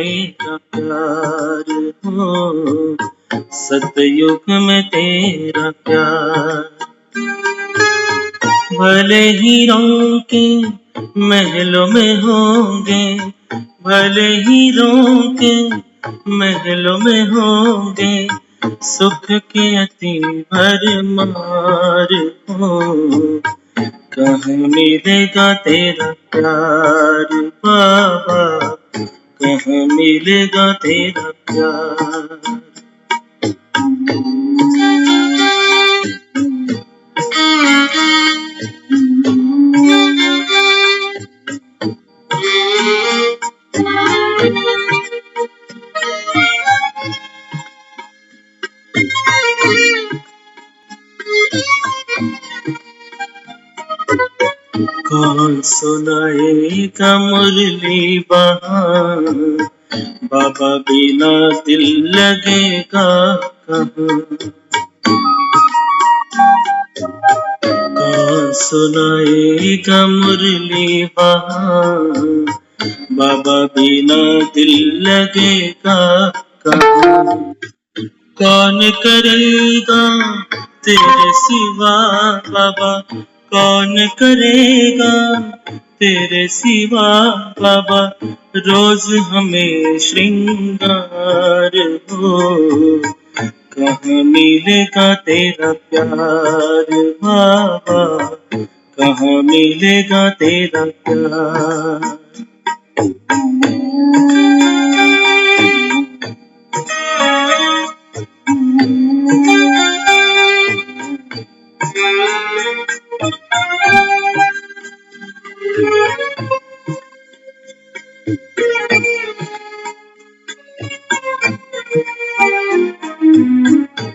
तेरा प्यार हो, सतयुग में तेरा प्यार। भले हीरों के महलों में होंगे, भले हीरों के महलों में होंगे, सुख के अति भरमार हो, कहाँ मिलेगा तेरा प्यार बाबा, कहाँ मिलेगा तेरा प्यार। कौन सुनाएगा मुरली बहार, बाबा बिना दिल लगेगा कहाँ। कौन सुनाएगा मुरली बहार, बाबा बिना दिल लगेगा कहाँ। कौन करेगा तेरे सिवा बाबा, कौन करेगा तेरे सिवा बाबा, रोज हमें श्रृंगार हो, कहाँ मिलेगा तेरा प्यार बाबा, कहाँ मिलेगा तेरा प्यार।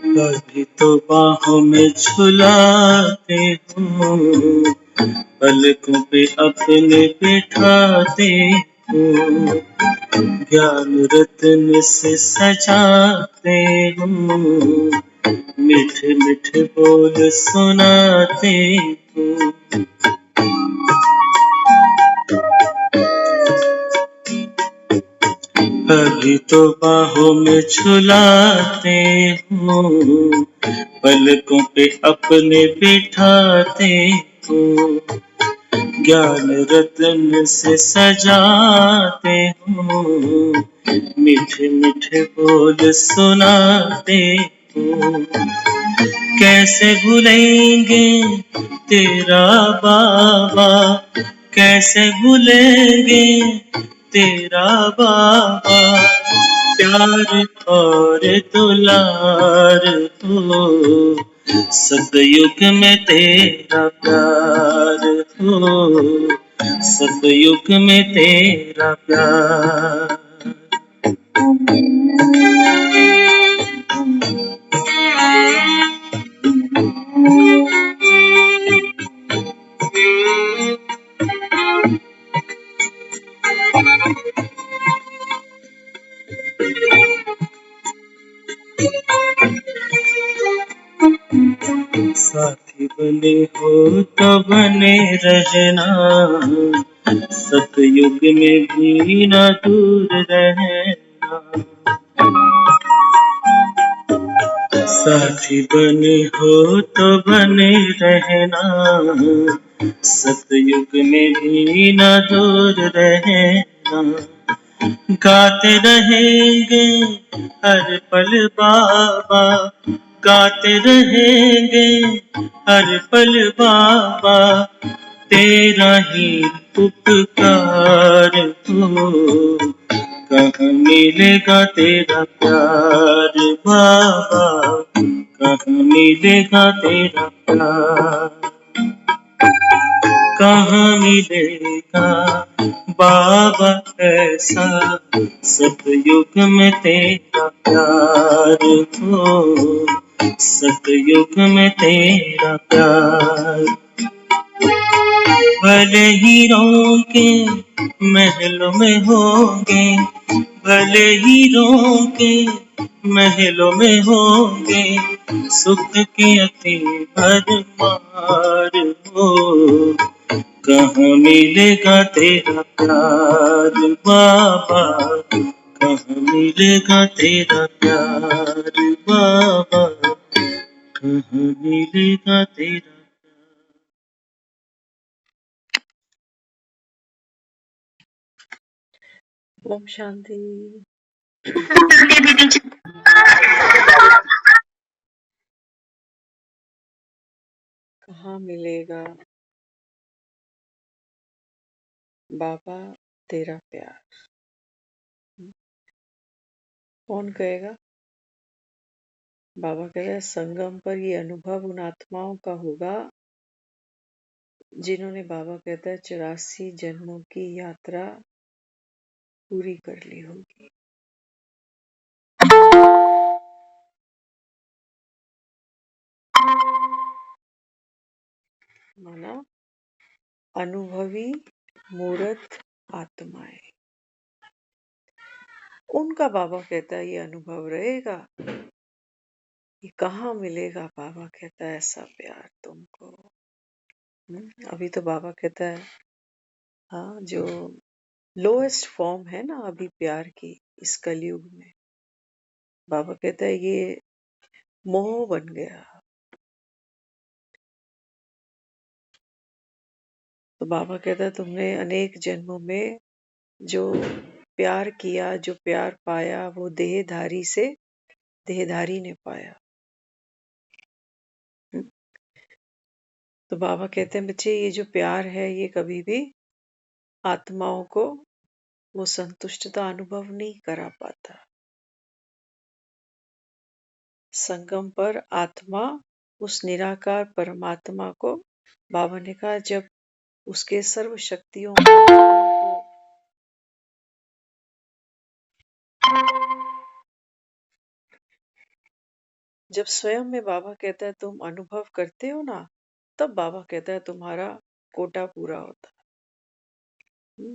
कभी तो बाहों में झुलाते हो, पलकों पे अपने बिठाते हो, ज्ञान रत्न से सजाते हो, मीठे मीठे बोल सुनाते हो। कभी तो बाहों में झुलाते हो, पलकों पे अपने बिठाते हो, ज्ञान रत्न से सजाते हो, मीठे मीठे बोल सुनाते हो। कैसे भूलेंगे तेरा बाबा, कैसे भूलेंगे तेरा बाबा, प्यार और दुलार हो, सतयुग में तेरा प्यार हो, सतयुग में तेरा प्यार। साथी बने हो तो बने रहना, सतयुग में भी ना दूर रहना। साथी बने हो तो बने रहना, सतयुग में भी ना दूर रहना। गाते रहेंगे हर पल बाबा, गाते रहेंगे हर पल बाबा, तेरा ही उपकार हो, कहाँ मिलेगा तेरा प्यार बाबा, कहाँ मिलेगा तेरा प्यार। कहाँ मिलेगा बाबा ऐसा, सतयुग में तेरा प्यार हो, सतयुग में तेरा प्यार। भले हीरों के महलों में होंगे, भले हीरों के महलों में होंगे, सुख के अति भरमार हो, कहाँ मिलेगा तेरा प्यार बाबा, कहाँ मिलेगा तेरा प्यार बाबा, कहाँ मिलेगा तेरा ओम शांति। कहाँ मिलेगा बाबा तेरा प्यार? कौन कहेगा? बाबा कह रहे हैं, संगम पर ये अनुभव उन आत्माओं का होगा जिन्होंने, बाबा कहता है, 84 जन्मों की यात्रा पूरी कर ली होगी। माना अनुभवी मूर्त आत्माएं, उनका बाबा कहता है ये अनुभव रहेगा। ये कहाँ मिलेगा? बाबा कहता है ऐसा प्यार तुमको। अभी तो बाबा कहता है, हाँ, जो लोएस्ट फॉर्म है ना अभी प्यार की इस कलयुग में, बाबा कहता है ये मोह बन गया। तो बाबा कहता है तुमने अनेक जन्मों में जो प्यार किया, जो प्यार पाया, वो देहधारी से देहधारी ने पाया। तो बाबा कहते हैं बच्चे, ये जो प्यार है ये कभी भी आत्माओं को वो संतुष्टता अनुभव नहीं करा पाता। संगम पर आत्मा उस निराकार परमात्मा को, बाबा ने कहा, जब उसके सर्व शक्तियों को जब स्वयं में, बाबा कहता है, तुम अनुभव करते हो ना, तब बाबा कहता है तुम्हारा कोटा पूरा होता है।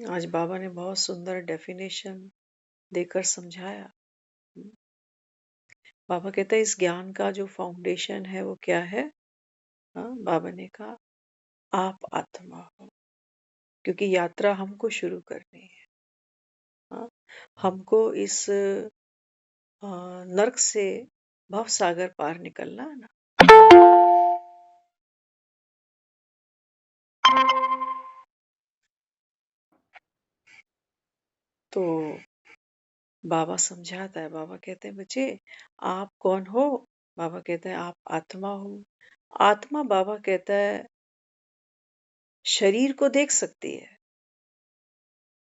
आज बाबा ने बहुत सुंदर डेफिनेशन देकर समझाया। बाबा कहता है इस ज्ञान का जो फाउंडेशन है वो क्या है? बाबा ने कहा आप आत्मा हो, क्योंकि यात्रा हमको शुरू करनी है। हमको इस नर्क से भव सागर पार निकलना है ना। तो बाबा समझाता है, बाबा कहते हैं बच्चे आप कौन हो? बाबा कहते हैं आप आत्मा हो। आत्मा, बाबा कहता है, शरीर को देख सकती है,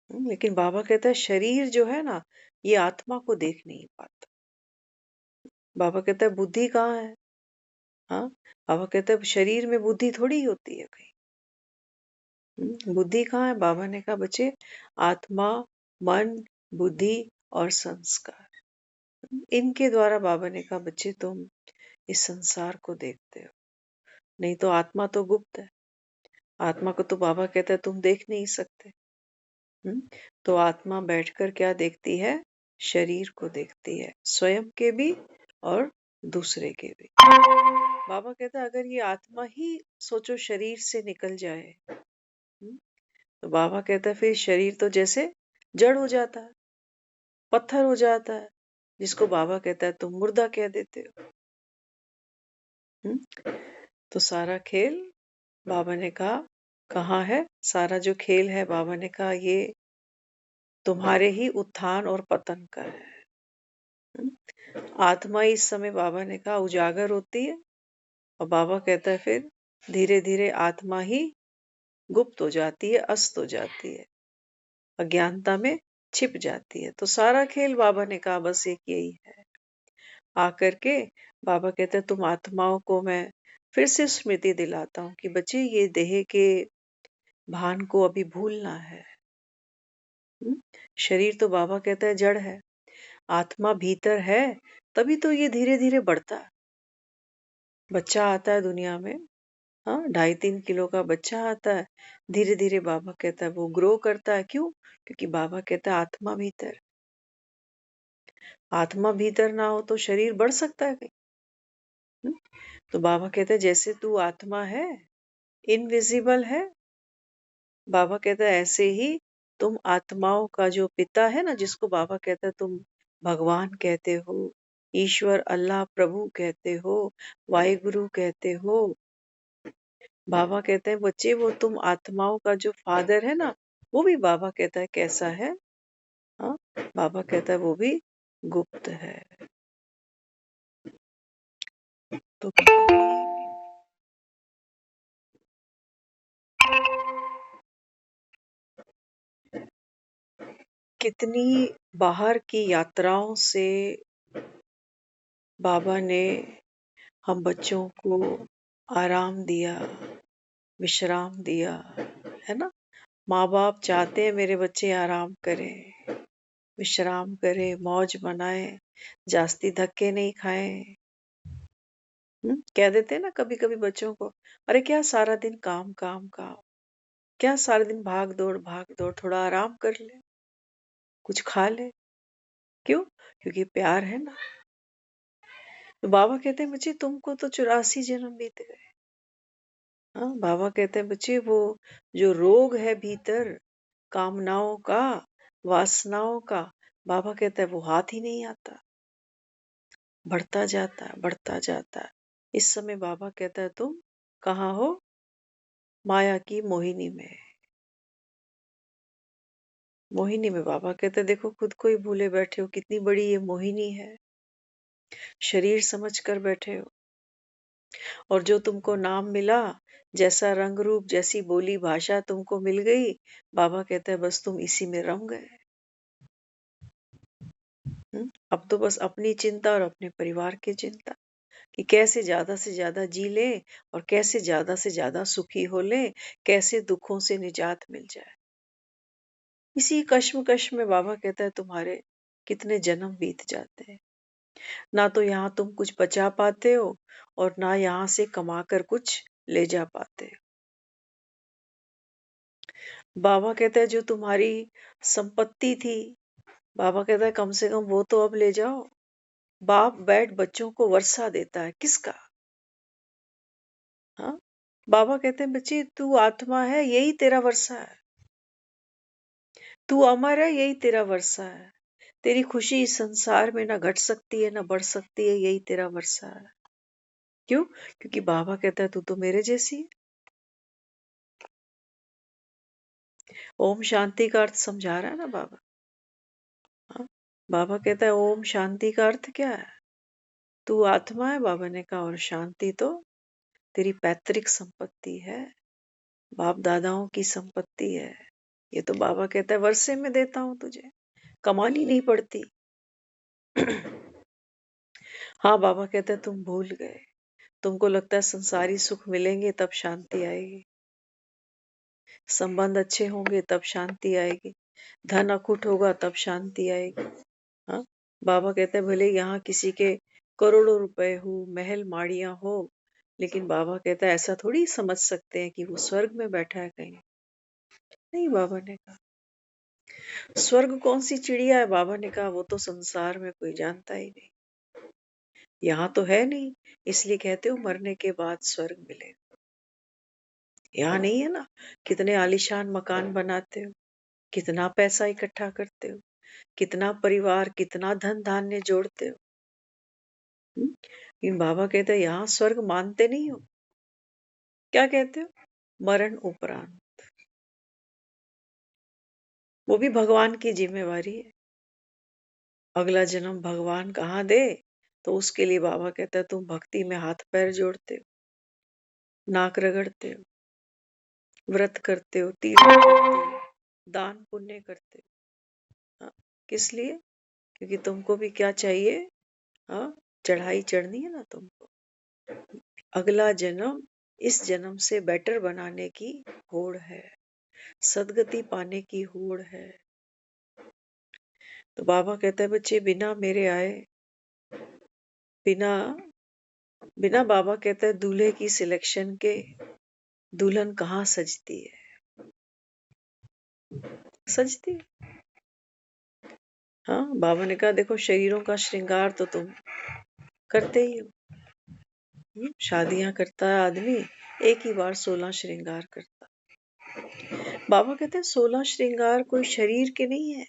लेकिन बाबा कहता है शरीर जो है ना ये आत्मा को देख नहीं पाता। बाबा कहता है बुद्धि कहाँ है? हाँ, बाबा कहता है शरीर में बुद्धि थोड़ी होती है कहीं। बुद्धि कहाँ है? बाबा ने कहा बच्चे आत्मा, मन, बुद्धि और संस्कार, इनके द्वारा, बाबा ने कहा बच्चे तुम इस संसार को देखते हो। नहीं तो आत्मा तो गुप्त है। आत्मा को तो बाबा कहता है तुम देख नहीं सकते। तो आत्मा बैठकर क्या देखती है? शरीर को देखती है, स्वयं के भी और दूसरे के भी। बाबा कहता है अगर ये आत्मा ही सोचो शरीर से निकल जाए, तो बाबा कहता है फिर शरीर तो जैसे जड़ हो जाता है, पत्थर हो जाता है, जिसको बाबा कहता है तुम मुर्दा कह देते हो। तो सारा खेल, बाबा ने कहा, कहाँ है सारा जो खेल है? बाबा ने कहा ये तुम्हारे ही उत्थान और पतन का है। आत्मा इस समय, बाबा ने कहा, उजागर होती है, और बाबा कहता है फिर धीरे धीरे आत्मा ही गुप्त हो जाती है, अस्त हो जाती है, अज्ञानता में छिप जाती है। तो सारा खेल, बाबा ने कहा, बस एक यही है। आकर के बाबा कहते हैं तुम आत्माओं को मैं फिर से स्मृति दिलाता हूँ कि बच्चे ये देह के भान को अभी भूलना है। शरीर तो बाबा कहता है जड़ है, आत्मा भीतर है, तभी तो ये धीरे धीरे बढ़ता है। बच्चा आता है दुनिया में, 2.5-3 किलो का बच्चा आता है, धीरे धीरे बाबा कहता है वो ग्रो करता है। क्यों? क्योंकि बाबा कहता है आत्मा भीतर, आत्मा भीतर ना हो तो शरीर बढ़ सकता है कहीं? तो बाबा कहते हैं जैसे तू आत्मा है, इनविजिबल है, बाबा कहता है ऐसे ही तुम आत्माओं का जो पिता है ना, जिसको बाबा कहता है तुम भगवान कहते हो, ईश्वर, अल्लाह, प्रभु कहते हो, वाहिगुरु कहते हो। बाबा कहते हैं बच्चे वो तुम आत्माओं का जो फादर है ना, वो भी बाबा कहता है कैसा है। हाँ, बाबा कहता है वो भी गुप्त है। तो कितनी बाहर की यात्राओं से बाबा ने हम बच्चों को आराम दिया, विश्राम दिया, है ना। माँ बाप चाहते हैं मेरे बच्चे आराम करें, विश्राम करें, मौज मनाएं, जास्ती धक्के नहीं खाएं। कह देते हैं ना कभी कभी बच्चों को, अरे क्या सारा दिन काम काम काम, क्या सारा दिन भाग दौड़, थोड़ा आराम कर ले, कुछ खा ले। क्यों? क्योंकि प्यार है ना। तो बाबा कहते हैं बच्चे तुमको तो 84 जन्म बीत गए। हाँ, बाबा कहते हैं बच्चे वो जो रोग है भीतर, कामनाओं का, वासनाओं का, बाबा कहता है वो हाथ ही नहीं आता, बढ़ता जाता है, बढ़ता जाता है। इस समय बाबा कहता है तुम कहाँ हो? माया की मोहिनी में। मोहिनी में बाबा कहते हैं देखो खुद को ही भूले बैठे हो, कितनी बड़ी ये मोहिनी है, शरीर समझ कर बैठे हो। और जो तुमको नाम मिला, जैसा रंग रूप, जैसी बोली भाषा तुमको मिल गई, बाबा कहता है बस तुम इसी में रम गए। अब तो बस अपनी चिंता और अपने परिवार की चिंता कि कैसे ज्यादा से ज्यादा जी ले और कैसे ज्यादा सुखी हो ले, कैसे दुखों से निजात मिल जाए। इसी कश्मकश में बाबा कहता है तुम्हारे कितने जन्म बीत जाते हैं। ना तो यहाँ तुम कुछ बचा पाते हो और ना यहाँ से कमाकर कुछ ले जा पाते हो। बाबा कहता है जो तुम्हारी संपत्ति थी, बाबा कहता है कम से कम वो तो अब ले जाओ। बाप बैठ बच्चों को वर्षा देता है, किसका? हाँ, बाबा कहते हैं बच्चे तू आत्मा है, यही तेरा वर्षा है। तू अमर है, यही तेरा वर्षा है। तेरी खुशी इस संसार में ना घट सकती है ना बढ़ सकती है, यही तेरा वर्षा है। क्यों? क्योंकि बाबा कहता है तू तो मेरे जैसी है। ओम शांति का अर्थ समझा रहा है ना बाबा। हाँ? बाबा कहता है ओम शांति का अर्थ क्या है? तू आत्मा है, बाबा ने कहा, और शांति तो तेरी पैतृक संपत्ति है, बाप दादाओं की संपत्ति है। ये तो बाबा कहता है वर्षे में देता हूं तुझे, कमानी नहीं पड़ती। हाँ, बाबा कहता है तुम भूल गए, तुमको लगता है संसारी सुख मिलेंगे तब शांति आएगी, संबंध अच्छे होंगे तब शांति आएगी, धन अखुट होगा तब शांति आएगी। हाँ, बाबा कहते हैं भले यहाँ किसी के करोड़ों रुपए हो, महल माड़ियां हो, लेकिन बाबा कहता है ऐसा थोड़ी समझ सकते हैं कि वो स्वर्ग में बैठा है कहीं। नहीं, बाबा ने कहा स्वर्ग कौन सी चिड़िया है। बाबा ने कहा वो तो संसार में कोई जानता ही नहीं, यहाँ तो है नहीं, इसलिए कहते हो मरने के बाद स्वर्ग मिलेगा। यहाँ नहीं है ना। कितने आलीशान मकान बनाते हो, कितना पैसा इकट्ठा करते हो, कितना परिवार, कितना धन धान्य जोड़ते हो। लेकिन बाबा कहते हैं यहाँ स्वर्ग मानते नहीं हो। क्या कहते हो? मरण उपरांत। वो भी भगवान की जिम्मेवारी है। अगला जन्म भगवान कहाँ दे, तो उसके लिए बाबा कहता है तुम भक्ति में हाथ पैर जोड़ते हो, नाक रगड़ते हो, व्रत करते हो, तीर्थ करते हो, दान पुण्य करते हो। हाँ, किस लिए? क्योंकि तुमको भी क्या चाहिए? हाँ, चढ़ाई चढ़नी है ना तुमको। अगला जन्म इस जन्म से बेटर बनाने की होड़ है, सदगति पाने की होड़ है। तो बाबा कहता है बच्चे बिना मेरे आए, बिना बिना बाबा कहता है दूल्हे की सिलेक्शन के दुल्हन कहाँ सजती है? सजती है। हाँ, बाबा ने कहा देखो शरीरों का श्रृंगार तो तुम करते ही हो। शादियां करता है आदमी, एक ही बार 16 श्रृंगार करता। बाबा कहते हैं 16 श्रृंगार कोई शरीर के नहीं है,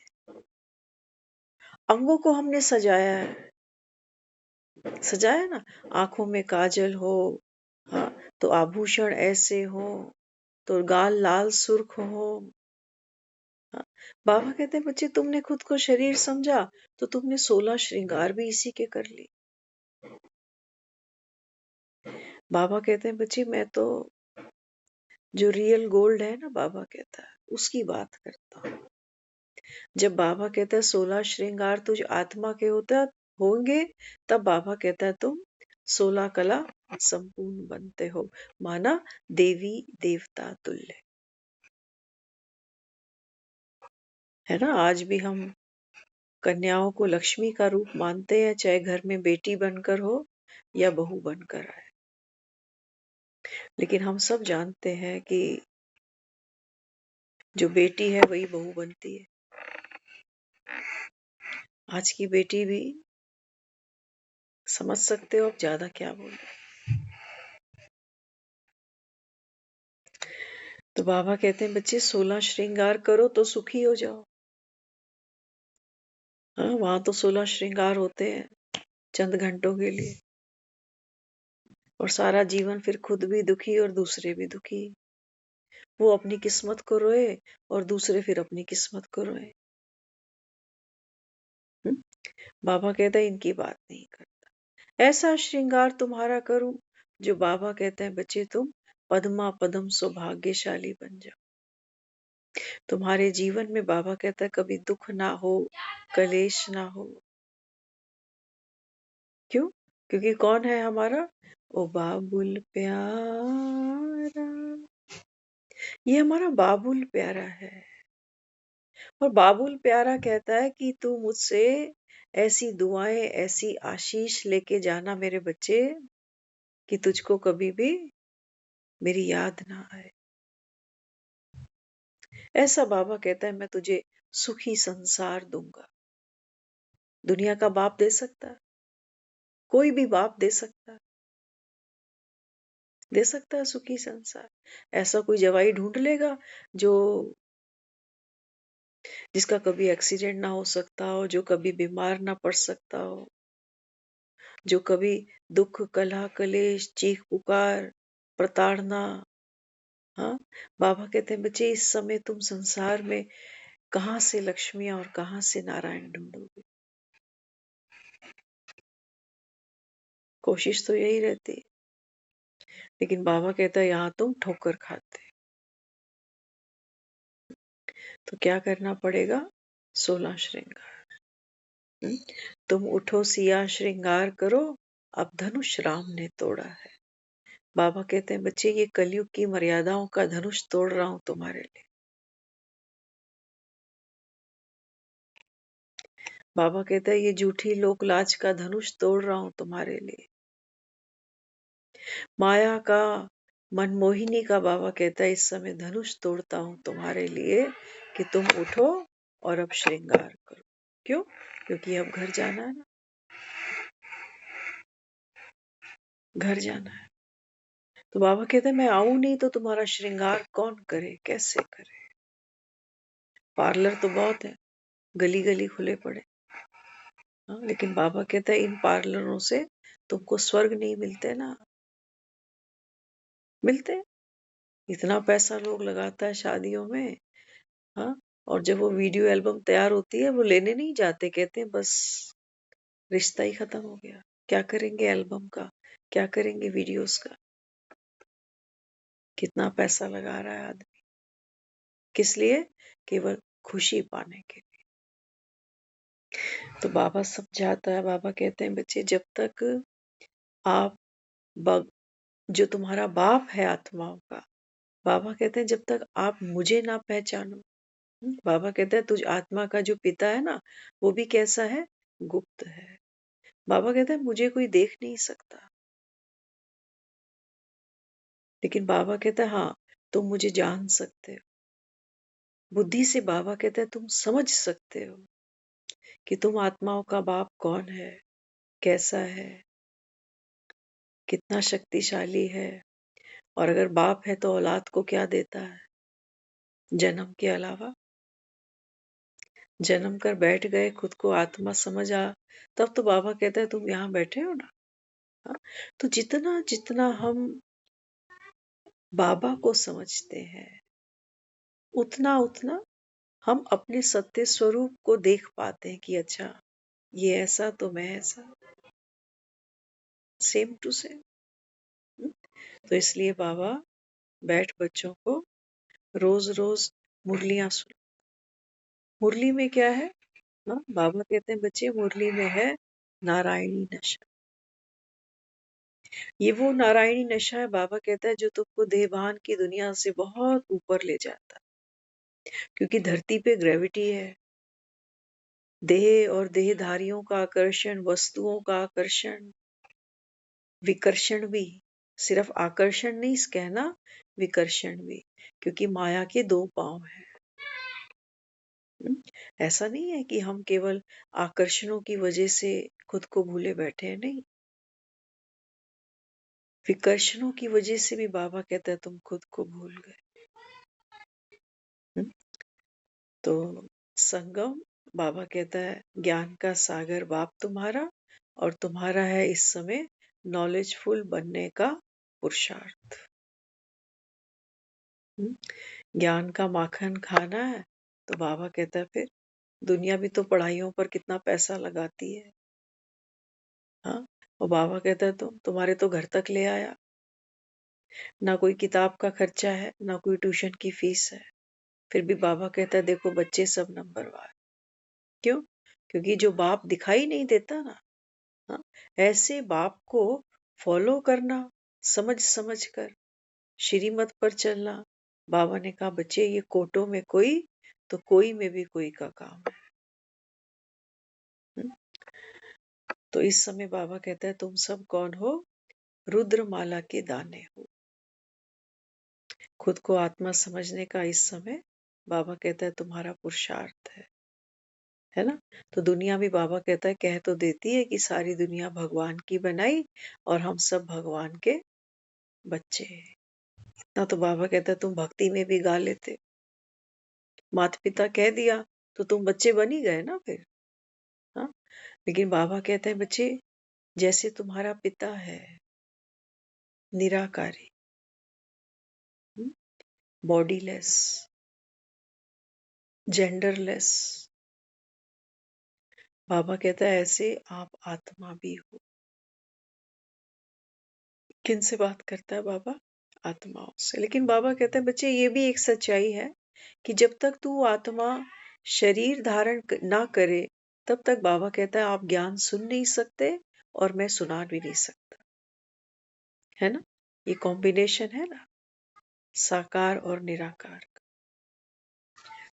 अंगों को हमने सजाया है। सजाया ना, आंखों में काजल हो, हाँ, तो आभूषण ऐसे हो, तो गाल लाल सुर्ख हो। हाँ, बाबा कहते हैं बच्चे तुमने खुद को शरीर समझा तो तुमने 16 श्रृंगार भी इसी के कर लिए। बाबा कहते हैं बच्चे मैं तो जो रियल गोल्ड है ना, बाबा कहता है उसकी बात करता हूँ। जब बाबा कहता है 16 श्रृंगार तुझ आत्मा के होता होंगे, तब बाबा कहता है तुम 16 कला संपूर्ण बनते हो, माना देवी देवता तुल्य। है ना, आज भी हम कन्याओं को लक्ष्मी का रूप मानते हैं, चाहे घर में बेटी बनकर हो या बहू बनकर आए। लेकिन हम सब जानते हैं कि जो बेटी है वही बहू बनती है। आज की बेटी भी, समझ सकते हो अब ज्यादा क्या बोल। तो बाबा कहते हैं बच्चे 16 श्रृंगार करो तो सुखी हो जाओ। हाँ, वहां तो 16 श्रृंगार होते हैं चंद घंटों के लिए, और सारा जीवन फिर खुद भी दुखी और दूसरे भी दुखी। वो अपनी किस्मत को रोए और दूसरे फिर अपनी किस्मत को रोए। हम्म? बाबा कहता है इनकी बात नहीं करता। ऐसा श्रृंगार तुम्हारा करूं जो बाबा कहते हैं बच्चे तुम पद्मा पदम सौभाग्यशाली बन जाओ। तुम्हारे जीवन में बाबा कहता है कभी दुख ना हो, कलेश ना हो। क्यों? क्योंकि कौन है हमारा? ओ बाबुल प्यारा, ये हमारा बाबुल प्यारा है। और बाबुल प्यारा कहता है कि तू मुझसे ऐसी दुआएं, ऐसी आशीष लेके जाना मेरे बच्चे, कि तुझको कभी भी मेरी याद ना आए। ऐसा बाबा कहता है मैं तुझे सुखी संसार दूंगा। दुनिया का बाप दे सकता है? कोई भी बाप दे सकता है? दे सकता है सुखी संसार? ऐसा कोई जवाई ढूंढ लेगा जो, जिसका कभी एक्सीडेंट ना हो सकता हो, जो कभी बीमार ना पड़ सकता हो, जो कभी दुख कलह कलेश चीख पुकार प्रताड़ना। हाँ, बाबा कहते हैं बच्चे इस समय तुम संसार में कहाँ से लक्ष्मी और कहाँ से नारायण ढूंढोगे? कोशिश तो यही रहती है, लेकिन बाबा कहता है यहाँ तुम ठोकर खाते। तो क्या करना पड़ेगा? 16 श्रृंगार। हम्म? तुम उठो सिया श्रृंगार करो, अब धनुष राम ने तोड़ा है। बाबा कहते हैं बच्चे ये कलयुग की मर्यादाओं का धनुष तोड़ रहा हूं तुम्हारे लिए। बाबा कहता है ये झूठी लोक लाज का धनुष तोड़ रहा हूं तुम्हारे लिए। माया का, मनमोहिनी का बाबा कहता है इस समय धनुष तोड़ता हूं तुम्हारे लिए, कि तुम उठो और अब श्रृंगार करो। क्यों? क्योंकि अब घर जाना है ना, घर जाना है। तो बाबा कहते हैं मैं आऊं नहीं तो तुम्हारा श्रृंगार कौन करे, कैसे करे? पार्लर तो बहुत है, गली गली खुले पड़े। हाँ, लेकिन बाबा कहता है इन पार्लरों से तुमको स्वर्ग नहीं मिलते ना। मिलते, इतना पैसा लोग लगाता है शादियों में। हाँ, और जब वो वीडियो एल्बम तैयार होती है वो लेने नहीं जाते, कहते हैं बस रिश्ता ही खत्म हो गया। क्या करेंगे एल्बम का, क्या करेंगे वीडियोस का? कितना पैसा लगा रहा है आदमी, किस लिए? केवल खुशी पाने के लिए। तो बाबा समझाता है, बाबा कहते हैं बच्चे जब तक आप ब- जो तुम्हारा बाप है आत्माओं का, बाबा कहते हैं जब तक आप मुझे ना पहचानो। बाबा कहते हैं तुझ आत्मा का जो पिता है ना, वो भी कैसा है? गुप्त है। बाबा कहते हैं मुझे कोई देख नहीं सकता, लेकिन बाबा कहता है हाँ, तुम मुझे जान सकते हो। बुद्धि से बाबा कहता है तुम समझ सकते हो कि तुम आत्माओं का बाप कौन है, कैसा है, कितना शक्तिशाली है। और अगर बाप है तो औलाद को क्या देता है? जन्म के अलावा जन्म कर बैठ गए, खुद को आत्मा समझ आ, तब तो बाबा कहता है तुम यहाँ बैठे हो ना। हाँ? तो जितना जितना हम बाबा को समझते हैं, उतना उतना हम अपने सत्य स्वरूप को देख पाते हैं कि अच्छा ये ऐसा तो मैं ऐसा, सेम टू सेम। तो इसलिए बाबा बैठ बच्चों को रोज रोज मुरलियां सुन। मुरली में क्या है? हाँ, बाबा कहते हैं बच्चे मुरली में है नारायणी नशा। ये वो नारायणी नशा है, बाबा कहता है, जो तुमको देहभान की दुनिया से बहुत ऊपर ले जाता है। क्योंकि धरती पे ग्रेविटी है, देह और देहधारियों का आकर्षण, वस्तुओं का आकर्षण, विकर्षण भी, सिर्फ आकर्षण नहीं कहना, विकर्षण भी, क्योंकि माया के दो पांव हैं। ऐसा नहीं है कि हम केवल आकर्षणों की वजह से खुद को भूले बैठे हैं, नहीं। विकर्षणों की वजह से भी बाबा कहता है तुम खुद को भूल गए। तो संगम, बाबा कहता है ज्ञान का सागर बाप तुम्हारा, और तुम्हारा है इस समय नॉलेजफुल बनने का पुरुषार्थ। ज्ञान का माखन खाना है, तो बाबा कहता है फिर दुनिया भी तो पढ़ाइयों पर कितना पैसा लगाती है। हाँ, और बाबा कहता है तुम्हारे तो घर तक ले आया, ना कोई किताब का खर्चा है, ना कोई ट्यूशन की फीस है। फिर भी बाबा कहता है देखो बच्चे सब नंबरवार। क्यों? क्योंकि जो बाप दिखाई नहीं देता ना, हाँ, ऐसे बाप को फॉलो करना, समझ समझ कर श्रीमत पर चलना। बाबा ने कहा बच्चे ये कोटों में कोई तो कोई में भी कोई का काम है। तो इस समय बाबा कहता है तुम सब कौन हो? रुद्रमाला के दाने हो। खुद को आत्मा समझने का इस समय बाबा कहता है तुम्हारा पुरुषार्थ है ना। तो दुनिया भी बाबा कहता है कह तो देती है कि सारी दुनिया भगवान की बनाई और हम सब भगवान के बच्चे हैं। इतना तो बाबा कहता है तुम भक्ति में भी गा लेते, माता पिता कह दिया तो तुम बच्चे बन ही गए ना फिर। हाँ, लेकिन बाबा कहते हैं बच्चे जैसे तुम्हारा पिता है निराकारी, बॉडीलेस, जेंडरलेस, बाबा कहता है ऐसे आप आत्मा भी हो। किन से बात करता है बाबा? आत्माओं से। लेकिन बाबा कहते हैं बच्चे ये भी एक सच्चाई है कि जब तक तू आत्मा शरीर धारण ना करे तब तक बाबा कहता है आप ज्ञान सुन नहीं सकते और मैं सुना भी नहीं सकता, है ना। ये कॉम्बिनेशन है ना, साकार और निराकार का।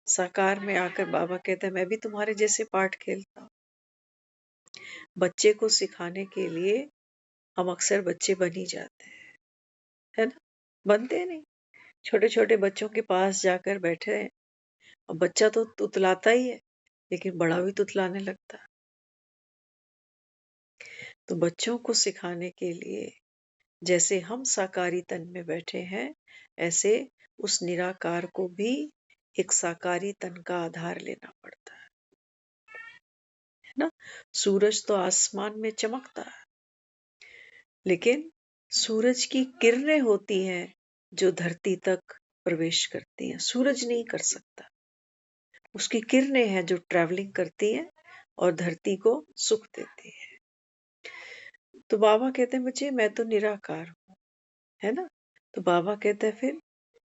साकार में आकर बाबा कहता है मैं भी तुम्हारे जैसे पाठ खेलता हूँ। बच्चे को सिखाने के लिए हम अक्सर बच्चे बन ही जाते हैं, है ना। बनते नहीं, छोटे छोटे बच्चों के पास जाकर बैठे हैं और बच्चा तो तुतलाता ही है, लेकिन बड़ा भी तुतलाने लगता है। तो बच्चों को सिखाने के लिए जैसे हम साकारी तन में बैठे हैं, ऐसे उस निराकार को भी एक साकारी तन का आधार लेना पड़ता है ना। सूरज तो आसमान में चमकता है, लेकिन सूरज की किरणें होती हैं जो धरती तक प्रवेश करती हैं। सूरज नहीं कर सकता, उसकी किरणें हैं जो ट्रैवलिंग करती हैं और धरती को सुख देती है। तो बाबा कहते हैं बच्चे मैं तो निराकार हूँ, है ना। तो बाबा कहते हैं फिर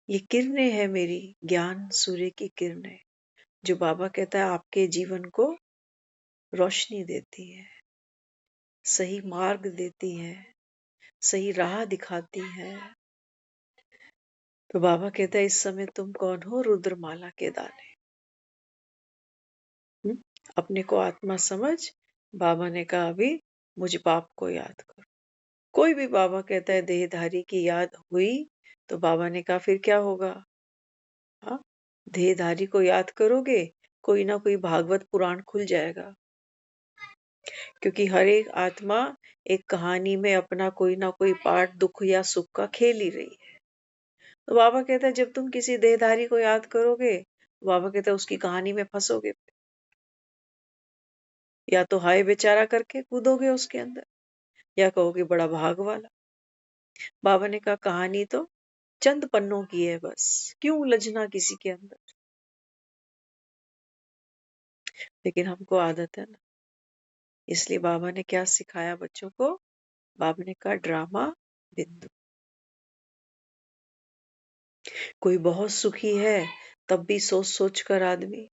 ये किरणें हैं मेरी, ज्ञान सूर्य की किरणें, जो बाबा कहता है आपके जीवन को रोशनी देती है, सही मार्ग देती है, सही राह दिखाती है। तो बाबा कहता है इस समय तुम कौन हो? रुद्रमाला के दाने। अपने को आत्मा समझ। बाबा ने कहा अभी मुझ बाप को याद करो। कोई भी बाबा कहता है देहधारी की याद हुई तो बाबा ने कहा फिर क्या होगा? हाँ, देहधारी को याद करोगे कोई ना कोई भागवत पुराण खुल जाएगा, क्योंकि हर एक आत्मा एक कहानी में अपना कोई ना कोई पार्ट दुख या सुख का खेल ही रही है। तो बाबा कहता है जब तुम किसी देहधारी को याद करोगे, बाबा कहता है उसकी कहानी में फंसोगे, या तो हाय बेचारा करके कूदोगे उसके अंदर, या कहोगे बड़ा भाग वाला। बाबा ने कहा कहानी तो चंद पन्नों की है बस, क्यों उलझना किसी के अंदर। लेकिन हमको आदत है ना, इसलिए बाबा ने क्या सिखाया बच्चों को, बाबा ने कहा ड्रामा बिंदु। कोई बहुत सुखी है तब भी सोच सोच कर आदमी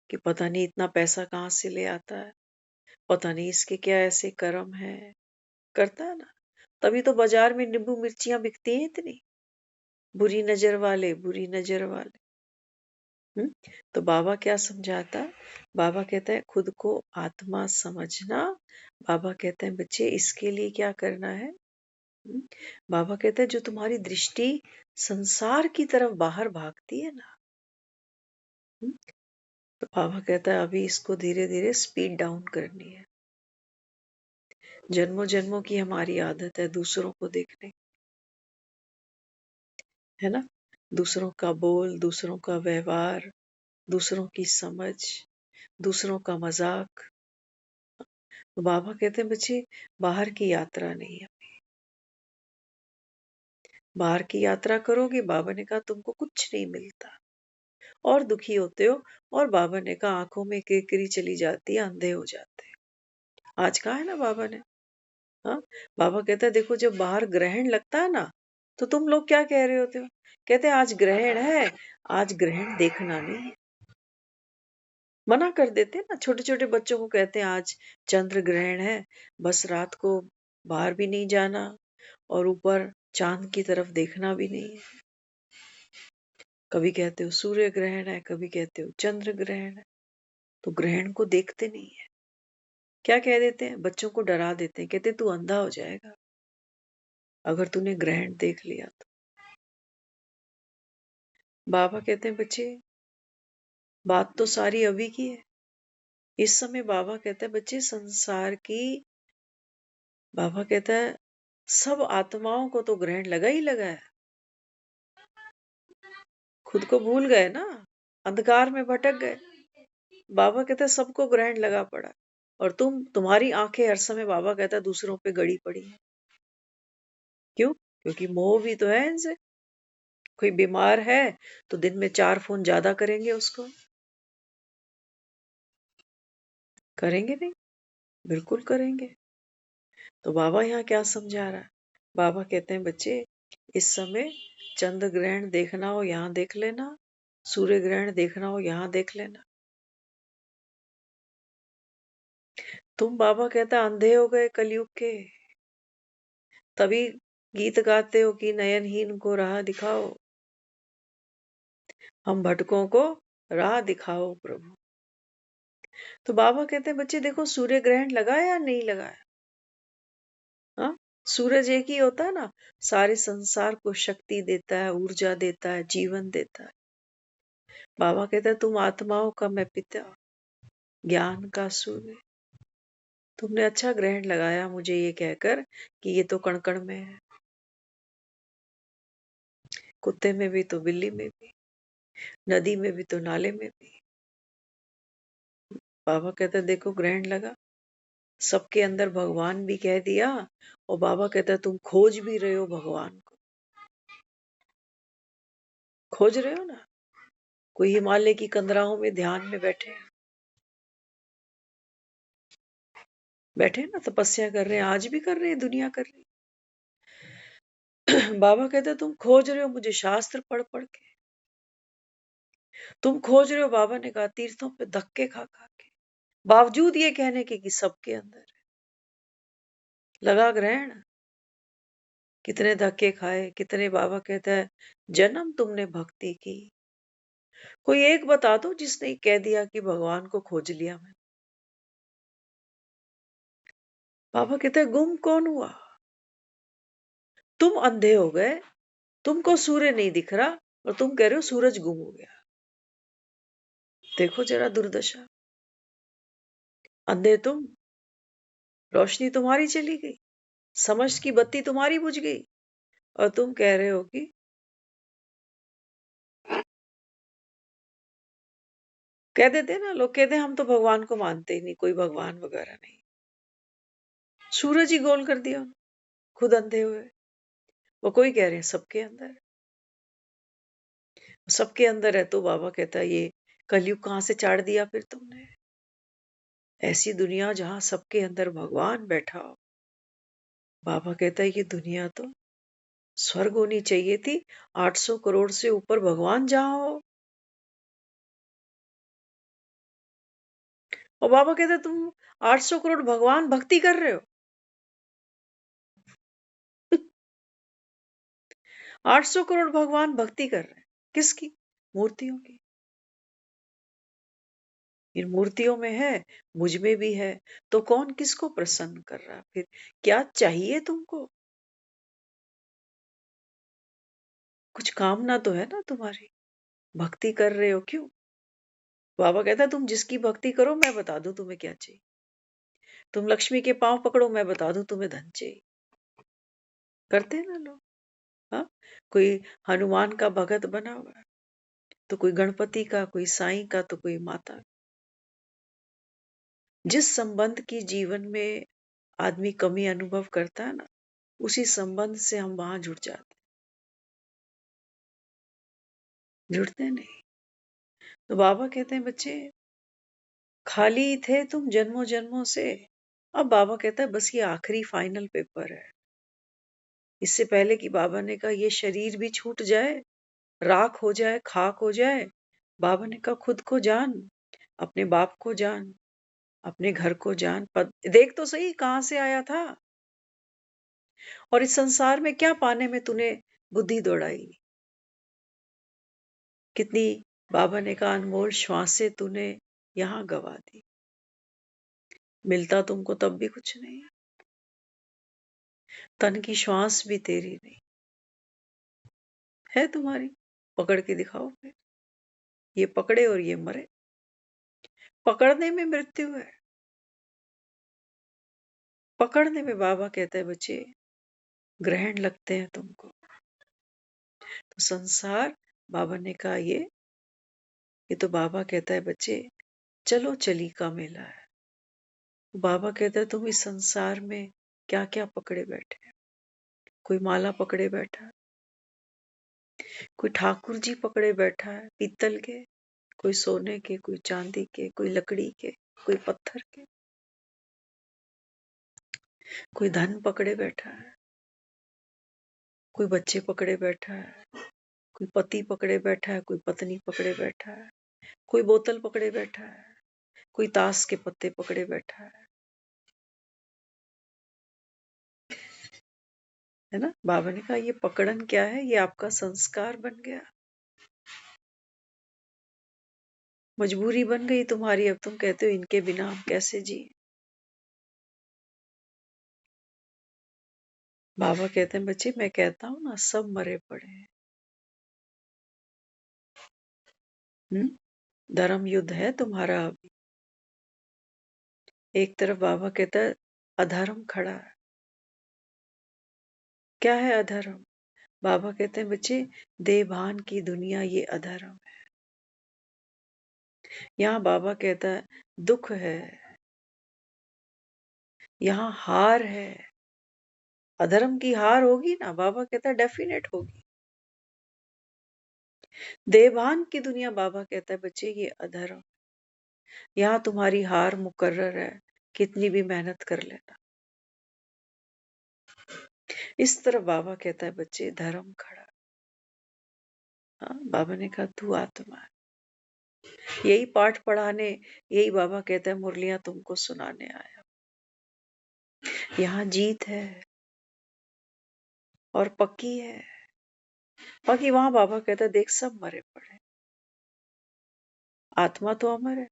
कि पता नहीं इतना पैसा कहाँ से ले आता है, पता नहीं इसके क्या ऐसे कर्म है, करता है ना। तभी तो बाजार में नींबू मिर्चियां बिकती हैं इतनी, बुरी नजर वाले, बुरी नजर वाले। तो बाबा क्या समझाता, बाबा कहता है खुद को आत्मा समझना। बाबा कहते हैं बच्चे इसके लिए क्या करना है। हम्म, बाबा कहते हैं जो तुम्हारी दृष्टि संसार की तरफ बाहर भागती है ना, हम्म, तो बाबा कहता है अभी इसको धीरे धीरे स्पीड डाउन करनी है। जन्मों जन्मों की हमारी आदत है दूसरों को देखने, है ना, दूसरों का बोल, दूसरों का व्यवहार, दूसरों की समझ, दूसरों का मजाक। तो बाबा कहते हैं बच्चे बाहर की यात्रा नहीं है, बाहर की यात्रा करोगे, बाबा ने कहा तुमको कुछ नहीं मिलता और दुखी होते हो। और बाबा ने कहा आंखों में केकरी चली जाती है, अंधे हो जाते हैं। आज कहा है ना बाबा ने। हाँ, बाबा कहता है देखो जब बाहर ग्रहण लगता है ना, तो तुम लोग क्या कह रहे होते हो, कहते हैं आज ग्रहण है, आज ग्रहण देखना नहीं है। मना कर देते हैं ना, छोटे छोटे बच्चों को कहते हैं आज चंद्र ग्रहण है, बस रात को बाहर भी नहीं जाना और ऊपर चांद की तरफ देखना भी नहीं है। कभी कहते हो सूर्य ग्रहण है, कभी कहते हो चंद्र ग्रहण है, तो ग्रहण को देखते नहीं है। क्या कह देते हैं, बच्चों को डरा देते हैं, कहते हैं, तू अंधा हो जाएगा अगर तूने ग्रहण देख लिया तो। बाबा कहते हैं बच्चे बात तो सारी अभी की है। इस समय बाबा कहते हैं बच्चे संसार की, बाबा कहता है सब आत्माओं को तो ग्रहण लगा ही लगा है। खुद को भूल गए ना, अंधकार में भटक गए। बाबा कहता है सबको ग्रहण लगा पड़ा, और तुम्हारी आंखें हर समय बाबा कहता है दूसरों पे गड़ी पड़ी है। क्यों? क्योंकि मोह भी तो है इनसे। कोई बीमार है तो दिन में 4 फोन ज्यादा करेंगे उसको, करेंगे नहीं? बिल्कुल करेंगे। तो बाबा यहाँ क्या समझा रहा है, बाबा कहते हैं बच्चे इस समय चंद्र ग्रहण देखना हो यहाँ देख लेना, सूर्य ग्रहण देखना हो यहाँ देख लेना। तुम बाबा कहता अंधे हो गए कलयुग के, तभी गीत गाते हो कि नयनहीन को राह दिखाओ, हम भटकों को राह दिखाओ प्रभु। तो बाबा कहते हैं बच्चे देखो सूर्य ग्रहण लगा है या नहीं लगा है। हाँ, सूरज एक ही होता है ना, सारे संसार को शक्ति देता है, ऊर्जा देता है, जीवन देता है। बाबा कहता है तुम आत्माओं का मैं पिता, ज्ञान का सूर्य। तुमने अच्छा ग्रहण लगाया मुझे ये कहकर कि ये तो कण कण में है, कुत्ते में भी तो बिल्ली में भी, नदी में भी तो नाले में भी। बाबा कहता है देखो ग्रहण लगा, सबके अंदर भगवान भी कह दिया, और बाबा कहता है तुम खोज भी रहे हो भगवान को, खोज रहे हो ना। कोई हिमालय की कंदराओं में ध्यान में बैठे हैं, बैठे हैं ना, तपस्या कर रहे हैं, आज भी कर रहे हैं, दुनिया कर रही है। बाबा कहते हैं तुम खोज रहे हो मुझे शास्त्र पढ़ पढ़ के, तुम खोज रहे हो, बाबा ने कहा तीर्थों पे धक्के खा खा के, बावजूद ये कहने के कि सबके अंदर है। लगा ग्रहण, कितने धक्के खाए, कितने, बाबा कहता है जन्म तुमने भक्ति की। कोई एक बता दो जिसने कह दिया कि भगवान को खोज लिया मैं। बाबा कहते हैं गुम कौन हुआ, तुम अंधे हो गए, तुमको सूर्य नहीं दिख रहा और तुम कह रहे हो सूरज गुम हो गया। देखो जरा दुर्दशा, अंधे तुम, रोशनी तुम्हारी चली गई, समझ की बत्ती तुम्हारी बुझ गई, और तुम कह रहे हो कि कह देते हैं ना लोग, कहते हैं हम तो भगवान को मानते ही नहीं, कोई भगवान वगैरह नहीं। सूरज ही गोल कर दिया उन्होंने, खुद अंधे हुए। वो कोई कह रहे हैं सबके अंदर है। सबके अंदर है तो बाबा कहता है ये कलयुग कहाँ से चाड़ दिया फिर तुमने। ऐसी दुनिया जहां सबके अंदर भगवान बैठा हो। बाबा कहता है ये दुनिया तो स्वर्ग होनी चाहिए थी। 800 करोड़ से ऊपर भगवान जहां हो। और बाबा कहते हैं तुम 800 करोड़ भगवान भक्ति कर रहे हो। 800 करोड़ भगवान भक्ति कर रहे हैं। किसकी? मूर्तियों की। इन मूर्तियों में है, मुझ में भी है। तो कौन किसको प्रसन्न कर रहा? फिर क्या चाहिए तुमको? कुछ कामना तो है ना तुम्हारी। भक्ति कर रहे हो क्यों? बाबा कहता है तुम जिसकी भक्ति करो मैं बता दूं तुम्हें क्या चाहिए। तुम लक्ष्मी के पांव पकड़ो मैं बता दूं तुम्हें धन चाहिए। करते हैं ना लोग। हाँ, कोई हनुमान का भगत बना हुआ है, तो कोई गणपति का, कोई साईं का, तो कोई माता। जिस संबंध की जीवन में आदमी कमी अनुभव करता है ना, उसी संबंध से हम वहां जुड़ जाते हैं। जुड़ते नहीं। तो बाबा कहते हैं बच्चे खाली थे तुम जन्मों जन्मों से। अब बाबा कहता है बस ये आखिरी फाइनल पेपर है। इससे पहले कि बाबा ने कहा ये शरीर भी छूट जाए, राख हो जाए, खाक हो जाए, बाबा ने कहा खुद को जान, अपने बाप को जान, अपने घर को जान, देख तो सही कहां से आया था और इस संसार में क्या पाने में तूने बुद्धि दौड़ाई। कितनी, बाबा ने कहा अनमोल श्वासें तूने यहां गवा दी। मिलता तुमको तब भी कुछ नहीं। तन की श्वास भी तेरी नहीं है, तुम्हारी। पकड़ के दिखाओ फिर। ये पकड़े और ये मरे। पकड़ने में मृत्यु है। पकड़ने में बाबा कहता है बच्चे ग्रहण लगते हैं तुमको। तो संसार, बाबा ने कहा ये तो बाबा कहता है बच्चे चलो चली का मेला है। बाबा कहता है तुम इस संसार में क्या क्या पकड़े बैठे हैं। कोई माला पकड़े बैठा है, कोई ठाकुर जी पकड़े बैठा है पीतल के, कोई सोने के, कोई चांदी के, कोई लकड़ी के, कोई पत्थर के। कोई धन पकड़े बैठा है, कोई बच्चे पकड़े बैठा है, कोई पति पकड़े बैठा है, कोई पत्नी पकड़े बैठा है, कोई बोतल पकड़े बैठा है, कोई ताश के पत्ते पकड़े बैठा है ना। बाबा ने कहा ये पकड़न क्या है, ये आपका संस्कार बन गया, मजबूरी बन गई तुम्हारी। अब तुम कहते हो इनके बिना हम कैसे जिए। बाबा कहते हैं बच्चे मैं कहता हूं ना सब मरे पड़े हैं। धर्म युद्ध है तुम्हारा अभी। एक तरफ बाबा कहता है अधर्म खड़ा है। क्या है अधर्म? बाबा कहते हैं बच्चे देभान की दुनिया ये अधर्म है। यहाँ बाबा कहता है दुख है, यहाँ हार है। अधर्म की हार होगी ना, बाबा कहता है डेफिनेट होगी। देवान की दुनिया, बाबा कहता है बच्चे ये अधर्म, यहाँ तुम्हारी हार मुकर्रर है, कितनी भी मेहनत कर लेना। इस तरफ बाबा कहता है बच्चे धर्म खड़ा। हाँ, बाबा ने कहा तू आत्मा है। यही पाठ पढ़ाने, यही बाबा कहता है मुरलियां तुमको सुनाने आया। यहाँ जीत है और पक्की है। बाकी वहां बाबा कहता है देख सब मरे पड़े, आत्मा तो अमर है।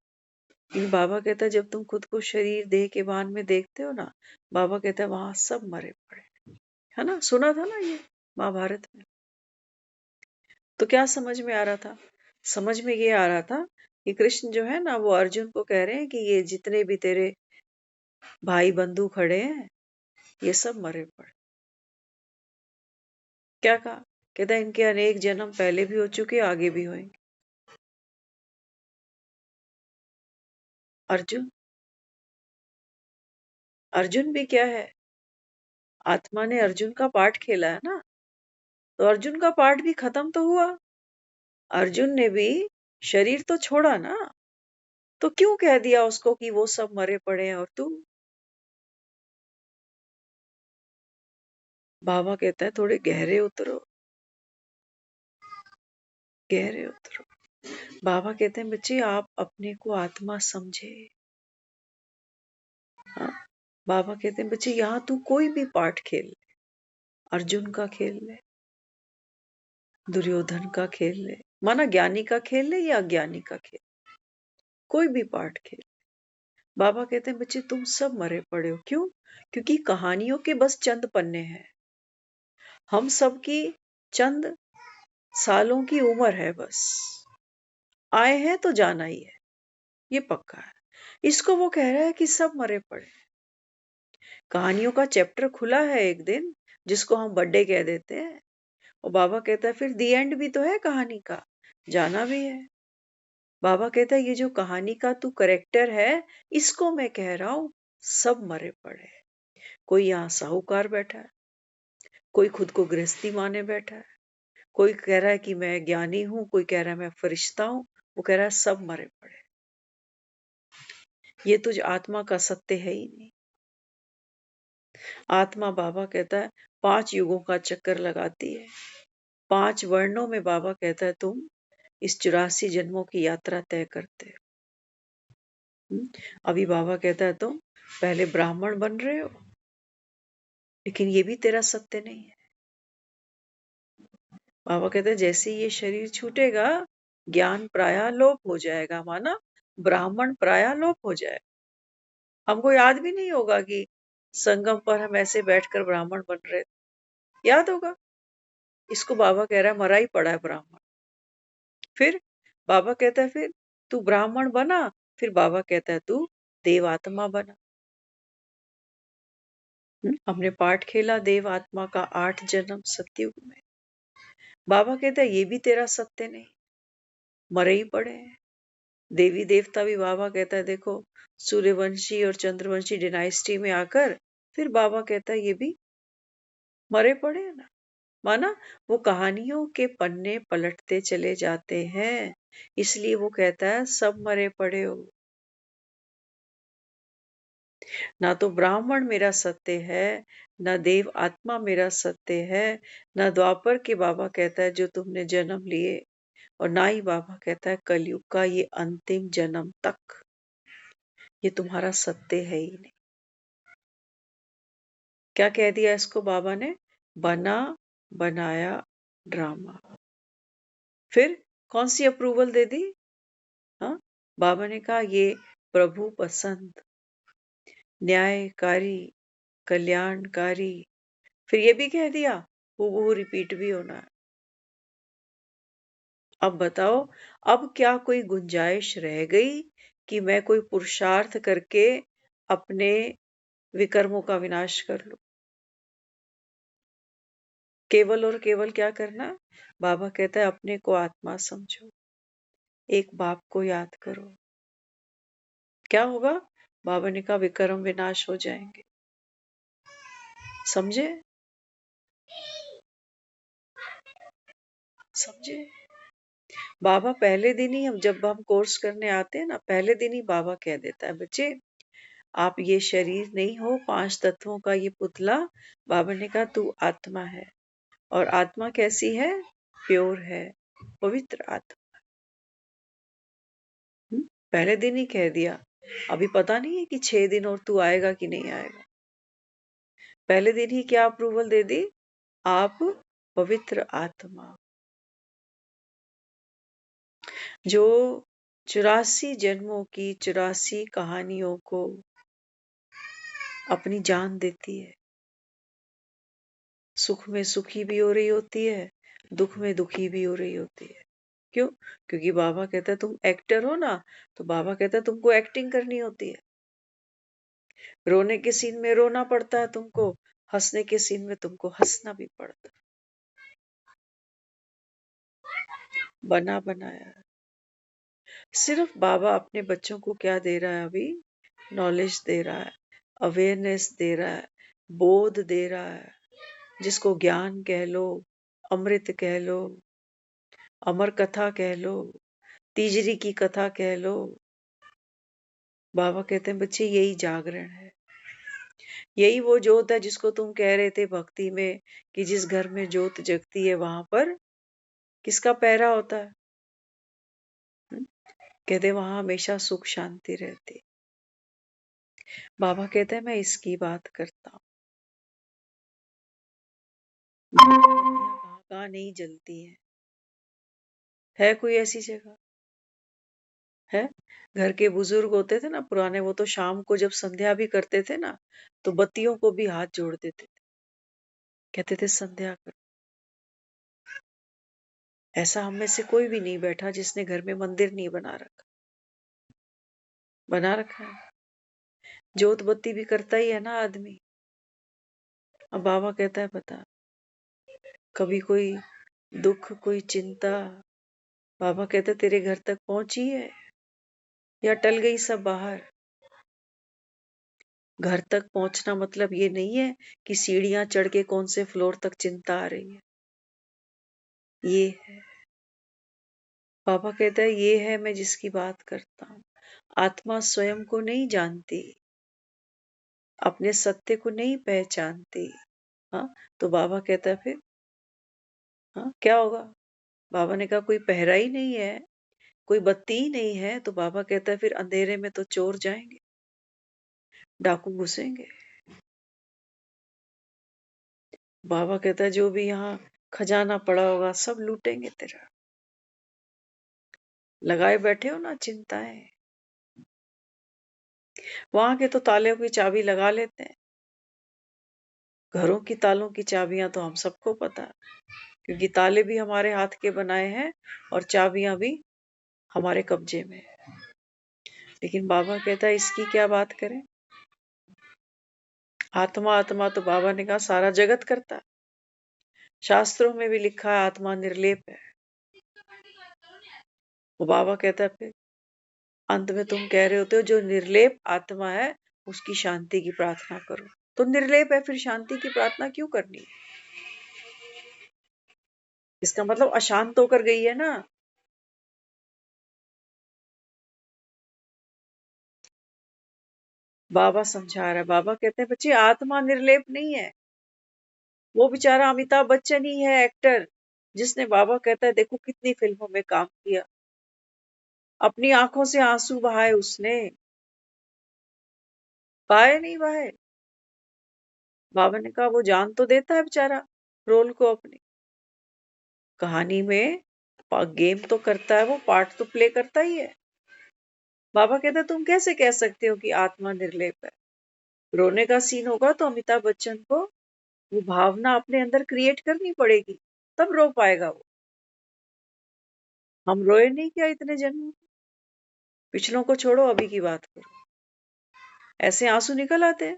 लेकिन बाबा कहता है जब तुम खुद को शरीर देह के भान में देखते हो ना, बाबा कहता है वहां सब मरे पड़े। है ना, सुना था ना ये महाभारत में। तो क्या समझ में आ रहा था? समझ में ये आ रहा था कि कृष्ण जो है ना वो अर्जुन को कह रहे हैं कि ये जितने भी तेरे भाई बंधु खड़े हैं ये सब मरे पड़े। क्या कहा? कहता इनके अनेक जन्म पहले भी हो चुके आगे भी होंगे। अर्जुन अर्जुन भी क्या है? आत्मा ने अर्जुन का पार्ट खेला है ना, तो अर्जुन का पार्ट भी खत्म तो हुआ। अर्जुन ने भी शरीर तो छोड़ा ना, तो क्यों कह दिया उसको कि वो सब मरे पड़े हैं और तू? बाबा कहता है थोड़े गहरे उतरो, गहरे उतरो। बाबा कहते हैं बच्चे आप अपने को आत्मा समझे। हाँ? बाबा कहते हैं बच्चे यहाँ तू कोई भी पार्ट खेल ले, अर्जुन का खेल ले, दुर्योधन का खेल ले, माना ज्ञानी का खेल ले या अज्ञानी का खेल, कोई भी पार्ट खेल। बाबा कहते हैं बच्चे तुम सब मरे पड़े हो। क्यों? क्योंकि कहानियों के बस चंद पन्ने हैं, हम सब की चंद सालों की उम्र है बस। आए हैं तो जाना ही है, ये पक्का है। इसको वो कह रहा है कि सब मरे पड़े। कहानियों का चैप्टर खुला है एक दिन, जिसको हम बर्थडे कह देते हैं, और बाबा कहता है फिर दी एंड भी तो है कहानी का, जाना भी है। बाबा कहता है ये जो कहानी का तू करेक्टर है, इसको मैं कह रहा हूं सब मरे पड़े। कोई यहाँ साहूकार बैठा है, कोई खुद को गृहस्थी माने बैठा है, कोई कह रहा है कि मैं ज्ञानी हूं, कोई कह रहा है मैं फरिश्ता हूं, वो कह रहा है सब मरे पड़े। ये तुझ आत्मा का सत्य है ही नहीं। आत्मा बाबा कहता है 5 युगों का चक्कर लगाती है। 5 वर्णों में बाबा कहता है तुम इस 84 जन्मों की यात्रा तय करते हो। अभी बाबा कहता है तुम पहले ब्राह्मण बन रहे हो, लेकिन ये भी तेरा सत्य नहीं है। बाबा कहते हैं जैसे ये शरीर छूटेगा, ज्ञान प्रायः लोप हो जाएगा, माना ब्राह्मण प्रायः लोप हो जाएगा। हमको याद भी नहीं होगा कि संगम पर हम ऐसे बैठकर ब्राह्मण बन रहे थे। याद होगा? इसको बाबा कह रहा है मरा ही पड़ा है ब्राह्मण। फिर बाबा कहता है फिर तू ब्राह्मण बना, फिर बाबा कहता है तू देवात्मा बना। हमने पाठ खेला देव आत्मा का 8 जन्म सतयुग में। बाबा कहता है ये भी तेरा सत्य नहीं, मरे ही पड़े हैं। देवी देवता भी बाबा कहता है देखो सूर्यवंशी और चंद्रवंशी डिनाइस्टी में आकर, फिर बाबा कहता है ये भी मरे पड़े हैं ना। माना वो कहानियों के पन्ने पलटते चले जाते हैं, इसलिए वो कहता है सब मरे पड़े हो। ना तो ब्राह्मण मेरा सत्य है, न देव आत्मा मेरा सत्य है, न द्वापर के बाबा कहता है जो तुमने जन्म लिए, और ना ही बाबा कहता है कलयुग का ये अंतिम जन्म तक, ये तुम्हारा सत्य है ही नहीं। क्या कह दिया इसको बाबा ने? बना बनाया ड्रामा। फिर कौन सी अप्रूवल दे दी? हाँ, बाबा ने कहा ये प्रभु पसंद, न्यायकारी, कल्याणकारी। फिर ये भी कह दिया हूबहू रिपीट भी होना है। अब बताओ, अब क्या कोई गुंजाइश रह गई कि मैं कोई पुरुषार्थ करके अपने विकर्मों का विनाश कर लूं? केवल और केवल क्या करना? बाबा कहता है अपने को आत्मा समझो, एक बाप को याद करो। क्या होगा? बाबा ने कहा विकर्म विनाश हो जाएंगे। समझे? समझे? बाबा पहले दिन ही, हम जब हम कोर्स करने आते हैं ना, पहले दिन ही बाबा कह देता है बच्चे आप ये शरीर नहीं हो, 5 तत्वों का ये पुतला। बाबा ने कहा तू आत्मा है, और आत्मा कैसी है? प्योर है, पवित्र आत्मा। पहले दिन ही कह दिया। अभी पता नहीं है कि 6 दिन और तू आएगा कि नहीं आएगा। पहले दिन ही क्या अप्रूवल दे दी? आप पवित्र आत्मा, जो 84 जन्मों की 84 कहानियों को अपनी जान देती है। सुख में सुखी भी हो रही होती है, दुख में दुखी भी हो रही होती है। क्यों? क्योंकि बाबा कहता है तुम एक्टर हो ना, तो बाबा कहता है तुमको एक्टिंग करनी होती है। रोने के सीन में रोना पड़ता है तुमको, हंसने के सीन में तुमको हंसना भी पड़ता है। बना बनाया सिर्फ बाबा अपने बच्चों को क्या दे रहा है अभी? नॉलेज दे रहा है, अवेयरनेस दे रहा है, बोध दे रहा है, जिसको ज्ञान कह लो, अमृत कह लो, अमर कथा कह लो, तीजरी की कथा कह लो। बाबा कहते हैं बच्चे यही जागरण है, यही वो ज्योत है जिसको तुम कह रहे थे भक्ति में कि जिस घर में ज्योत जगती है वहां पर किसका पहरा होता है? हम्म? कहते वहां हमेशा सुख शांति रहती। बाबा कहते हैं मैं इसकी बात करता हूँ। कहाँ कहाँ नहीं जलती है कोई ऐसी जगह है? घर के बुजुर्ग होते थे ना पुराने, वो तो शाम को जब संध्या भी करते थे ना तो बत्तियों को भी हाथ जोड़ देते थे, कहते थे संध्या कर। ऐसा हम में से कोई भी नहीं बैठा जिसने घर में मंदिर नहीं बना रखा। बना रखा है, जोत बत्ती भी करता ही है ना आदमी। अब बाबा कहता है बता, कभी कोई दुख कोई चिंता बाबा कहते तेरे घर तक पहुंची है या टल गई सब बाहर? घर तक पहुंचना मतलब ये नहीं है कि सीढ़ियां चढ़ के कौन से फ्लोर तक चिंता आ रही है। ये है, पापा कहता है ये है मैं जिसकी बात करता हूँ। आत्मा स्वयं को नहीं जानती, अपने सत्य को नहीं पहचानती। हाँ, तो बाबा कहता है फिर हाँ क्या होगा? बाबा ने कहा कोई पहरा ही नहीं है, कोई बत्ती ही नहीं है, तो बाबा कहता है फिर अंधेरे में तो चोर जाएंगे, डाकू घुसेंगे। बाबा कहता है जो भी यहाँ खजाना पड़ा होगा सब लूटेंगे तेरा। लगाए बैठे हो ना चिंताएं, वहां के तो ताले की चाबी लगा लेते हैं, घरों की तालों की चाबियां तो हम सबको पता है, क्योंकि ताले भी हमारे हाथ के बनाए हैं और चाबियां भी हमारे कब्जे में है। लेकिन बाबा कहता है इसकी क्या बात करें? आत्मा आत्मा तो बाबा ने कहा सारा जगत करता है, शास्त्रों में भी लिखा है आत्मा निर्लेप है। वो बाबा कहता है फिर अंत में तुम कह रहे होते हो जो निर्लेप आत्मा है उसकी शांति की प्रार्थना करो, तो निर्लेप है फिर शांति की प्रार्थना क्यों करनी है? इसका मतलब अशांत होकर गई है ना। बाबा समझा रहा है, बाबा कहते हैं बच्चे आत्मा निर्लेप नहीं है। वो बेचारा अमिताभ बच्चन ही है एक्टर, जिसने बाबा कहता है देखो कितनी फिल्मों में काम किया, अपनी आंखों से आंसू बहाए उसने, बहाए नहीं बहाए? बाबा ने कहा वो जान तो देता है बेचारा रोल को अपनी कहानी में, गेम तो करता है, वो पार्ट तो प्ले करता ही है। बाबा कहते तुम कैसे कह सकते हो कि आत्मा निर्लेप है? रोने का सीन होगा तो अमिताभ बच्चन को वो भावना अपने अंदर क्रिएट करनी पड़ेगी, तब रो पाएगा वो। हम रोए नहीं क्या इतने जन्म? पिछलों को छोड़ो अभी की बात करो, ऐसे आंसू निकल आते हैं।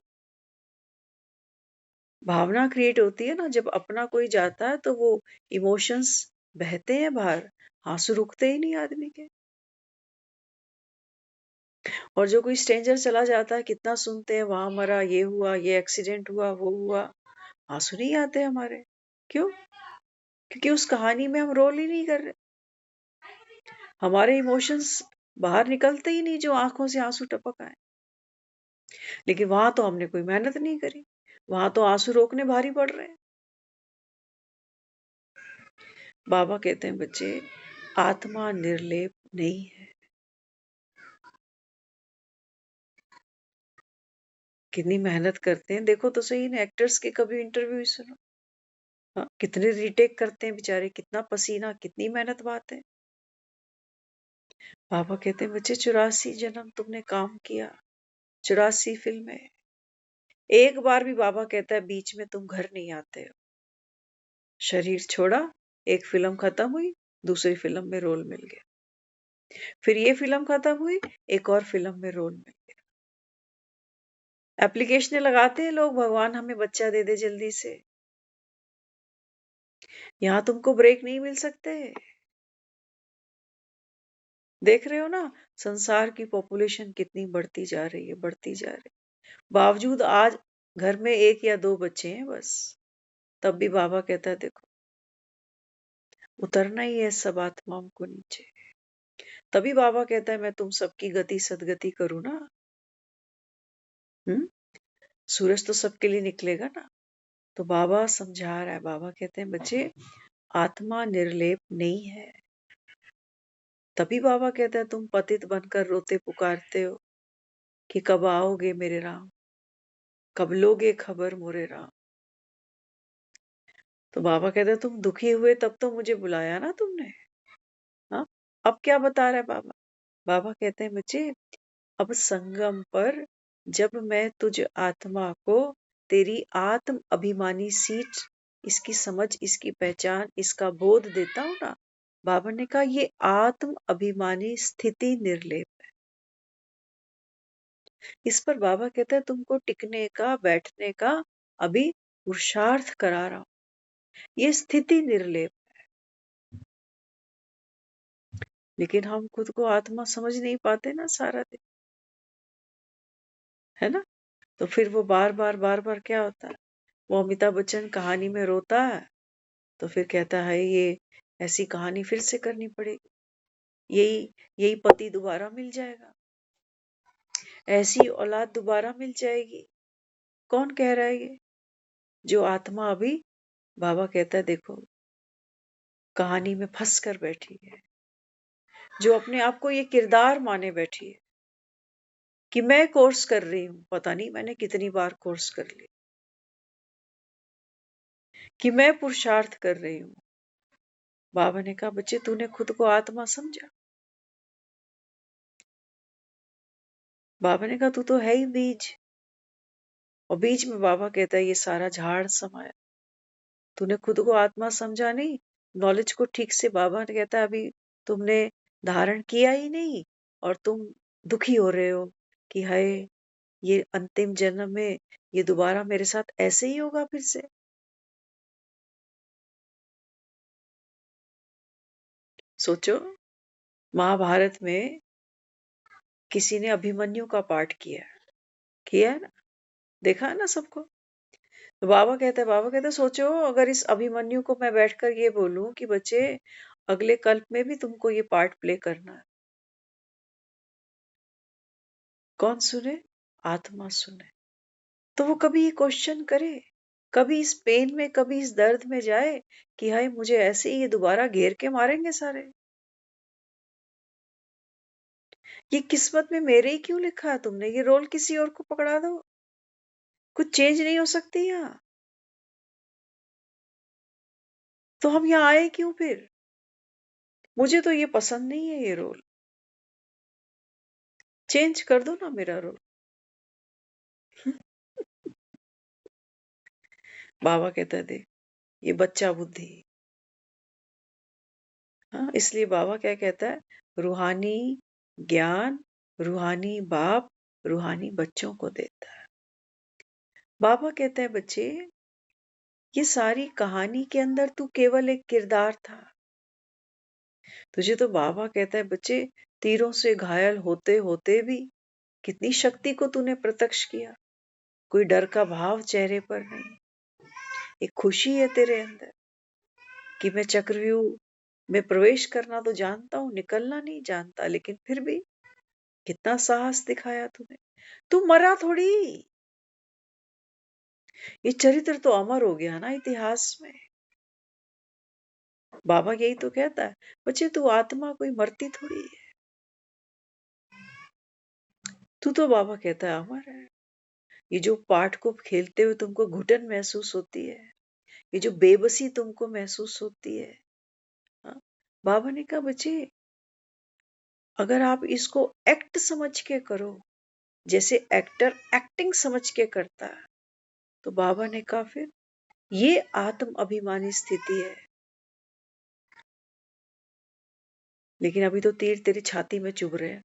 भावना क्रिएट होती है ना जब अपना कोई जाता है तो वो इमोशंस बहते हैं बाहर, आंसू रुकते ही नहीं आदमी के। और जो कोई स्ट्रेंजर चला जाता है कितना सुनते हैं वहां मरा, ये हुआ, ये एक्सीडेंट हुआ, वो हुआ, आंसू नहीं आते हमारे। क्यों? क्योंकि उस कहानी में हम रोल ही नहीं कर रहे, हमारे इमोशंस बाहर निकलते ही नहीं जो आंखों से आंसू टपक आए। लेकिन वहां तो हमने कोई मेहनत नहीं करी, वहां तो आंसू रोकने भारी पड़ रहे हैं। बाबा कहते हैं बच्चे आत्मा निर्लेप नहीं है। कितनी मेहनत करते हैं देखो तो सही, इन एक्टर्स के कभी इंटरव्यू सुनो। हाँ, कितने रीटेक करते हैं बेचारे, कितना पसीना, कितनी मेहनत बात है। पापा कहते हैं बच्चे 84 जन्म तुमने काम किया, 84 फिल्में, एक बार भी बाबा कहता है बीच में तुम घर नहीं आते हो। शरीर छोड़ा, एक फिल्म खत्म हुई, दूसरी फिल्म में रोल मिल गया, फिर ये फिल्म खत्म हुई, एक और फिल्म में रोल मिल गया। एप्लीकेशनें लगाते हैं लोग, भगवान हमें बच्चा दे दे जल्दी से। यहाँ तुमको ब्रेक नहीं मिल सकते। देख रहे हो ना, संसार की पॉपुलेशन कितनी बढ़ती जा रही है, बढ़ती जा रही है। बावजूद आज घर में 1 या 2 बच्चे हैं बस। तब भी बाबा कहता है देखो, उतरना ही है सब आत्माओं को नीचे। तभी बाबा कहता है मैं तुम सबकी गति सदगति करूँ ना। हुँ? सूरज तो सबके लिए निकलेगा ना। तो बाबा समझा रहा है, बाबा कहते हैं बच्चे, आत्मा निर्लेप नहीं है। तभी बाबा कहता है तुम पतित बनकर रोते पुकारते हो कि कब आओगे मेरे राम, कब लोगे खबर मोरे राम। तो बाबा कहते हैं तुम दुखी हुए तब तो मुझे बुलाया ना तुमने। हाँ, अब क्या बता रहा है बाबा? बाबा कहते हैं बच्चे, अब संगम पर जब मैं तुझ आत्मा को तेरी आत्म अभिमानी सीट, इसकी समझ, इसकी पहचान, इसका बोध देता हूं ना, बाबा ने कहा ये आत्म अभिमानी स्थिति निर्लेप। इस पर बाबा कहता है तुमको टिकने का, बैठने का अभी पुरुषार्थ करा रहा हूं, ये स्थिति निर्लेप। लेकिन हम खुद को आत्मा समझ नहीं पाते ना सारा दिन, है ना। तो फिर वो बार बार क्या होता है, वो अमिताभ बच्चन कहानी में रोता है, तो फिर कहता है ये ऐसी कहानी फिर से करनी पड़ेगी, यही यही पति दोबारा मिल जाएगा, ऐसी औलाद दोबारा मिल जाएगी। कौन कह रहा है ये? जो आत्मा अभी, बाबा कहता है देखो, कहानी में फंस कर बैठी है, जो अपने आप को ये किरदार माने बैठी है कि मैं कोर्स कर रही हूं, पता नहीं मैंने कितनी बार कोर्स कर ली, कि मैं पुरुषार्थ कर रही हूं। बाबा ने कहा बच्चे तूने खुद को आत्मा समझा? बाबा ने कहा तू तो है ही बीज। और बीच में बाबा कहता है ये सारा झाड़ समाया, तूने खुद को आत्मा समझा नहीं, नॉलेज को ठीक से, बाबा ने कहता है अभी तुमने धारण किया ही नहीं, और तुम दुखी हो रहे हो कि हाय ये अंतिम जन्म में ये दोबारा मेरे साथ ऐसे ही होगा फिर से। सोचो, महाभारत में किसी ने अभिमन्यु का पाठ किया है ना, देखा है ना सबको। तो बाबा कहते हैं सोचो अगर इस अभिमन्यु को मैं बैठकर ये बोलूं कि बच्चे अगले कल्प में भी तुमको ये पार्ट प्ले करना है, कौन सुने? आत्मा सुने। तो वो कभी ये क्वेश्चन करे, कभी इस पेन में, कभी इस दर्द में जाए कि हाय मुझे ऐसे ही ये दोबारा घेर के मारेंगे सारे, ये किस्मत में मेरे ही क्यों लिखा है तुमने, ये रोल किसी और को पकड़ा दो, कुछ चेंज नहीं हो सकती यहाँ। तो हम यहाँ आए क्यों फिर? मुझे तो ये पसंद नहीं है ये रोल, चेंज कर दो ना मेरा रोल। बाबा कहता है देख, ये बच्चा बुद्धि। हाँ, इसलिए बाबा क्या कहता है, रूहानी ज्ञान रूहानी बाप रूहानी बच्चों को देता है। बाबा कहता है बच्चे, ये सारी कहानी के अंदर तू केवल एक किरदार था। तुझे तो बाबा कहता है बच्चे, तीरों से घायल होते होते भी कितनी शक्ति को तूने प्रत्यक्ष किया, कोई डर का भाव चेहरे पर नहीं, एक खुशी है तेरे अंदर कि मैं चक्रव्यूह में प्रवेश करना तो जानता हूं, निकलना नहीं जानता, लेकिन फिर भी कितना साहस दिखाया तूने। तू मरा थोड़ी, ये चरित्र तो अमर हो गया ना इतिहास में। बाबा यही तो कहता है बच्चे, तू आत्मा कोई मरती थोड़ी है, तू तो बाबा कहता है अमर है। ये जो पाठ को खेलते हुए तुमको घुटन महसूस होती है, ये जो बेबसी तुमको महसूस होती है, हाँ? बाबा ने कहा बच्चे, अगर आप इसको एक्ट समझ के करो, जैसे एक्टर एक्टिंग समझ के करता है, तो बाबा ने कहा फिर ये आत्म अभिमानी स्थिति है। लेकिन अभी तो तीर तेरी छाती में चुभ रहे हैं,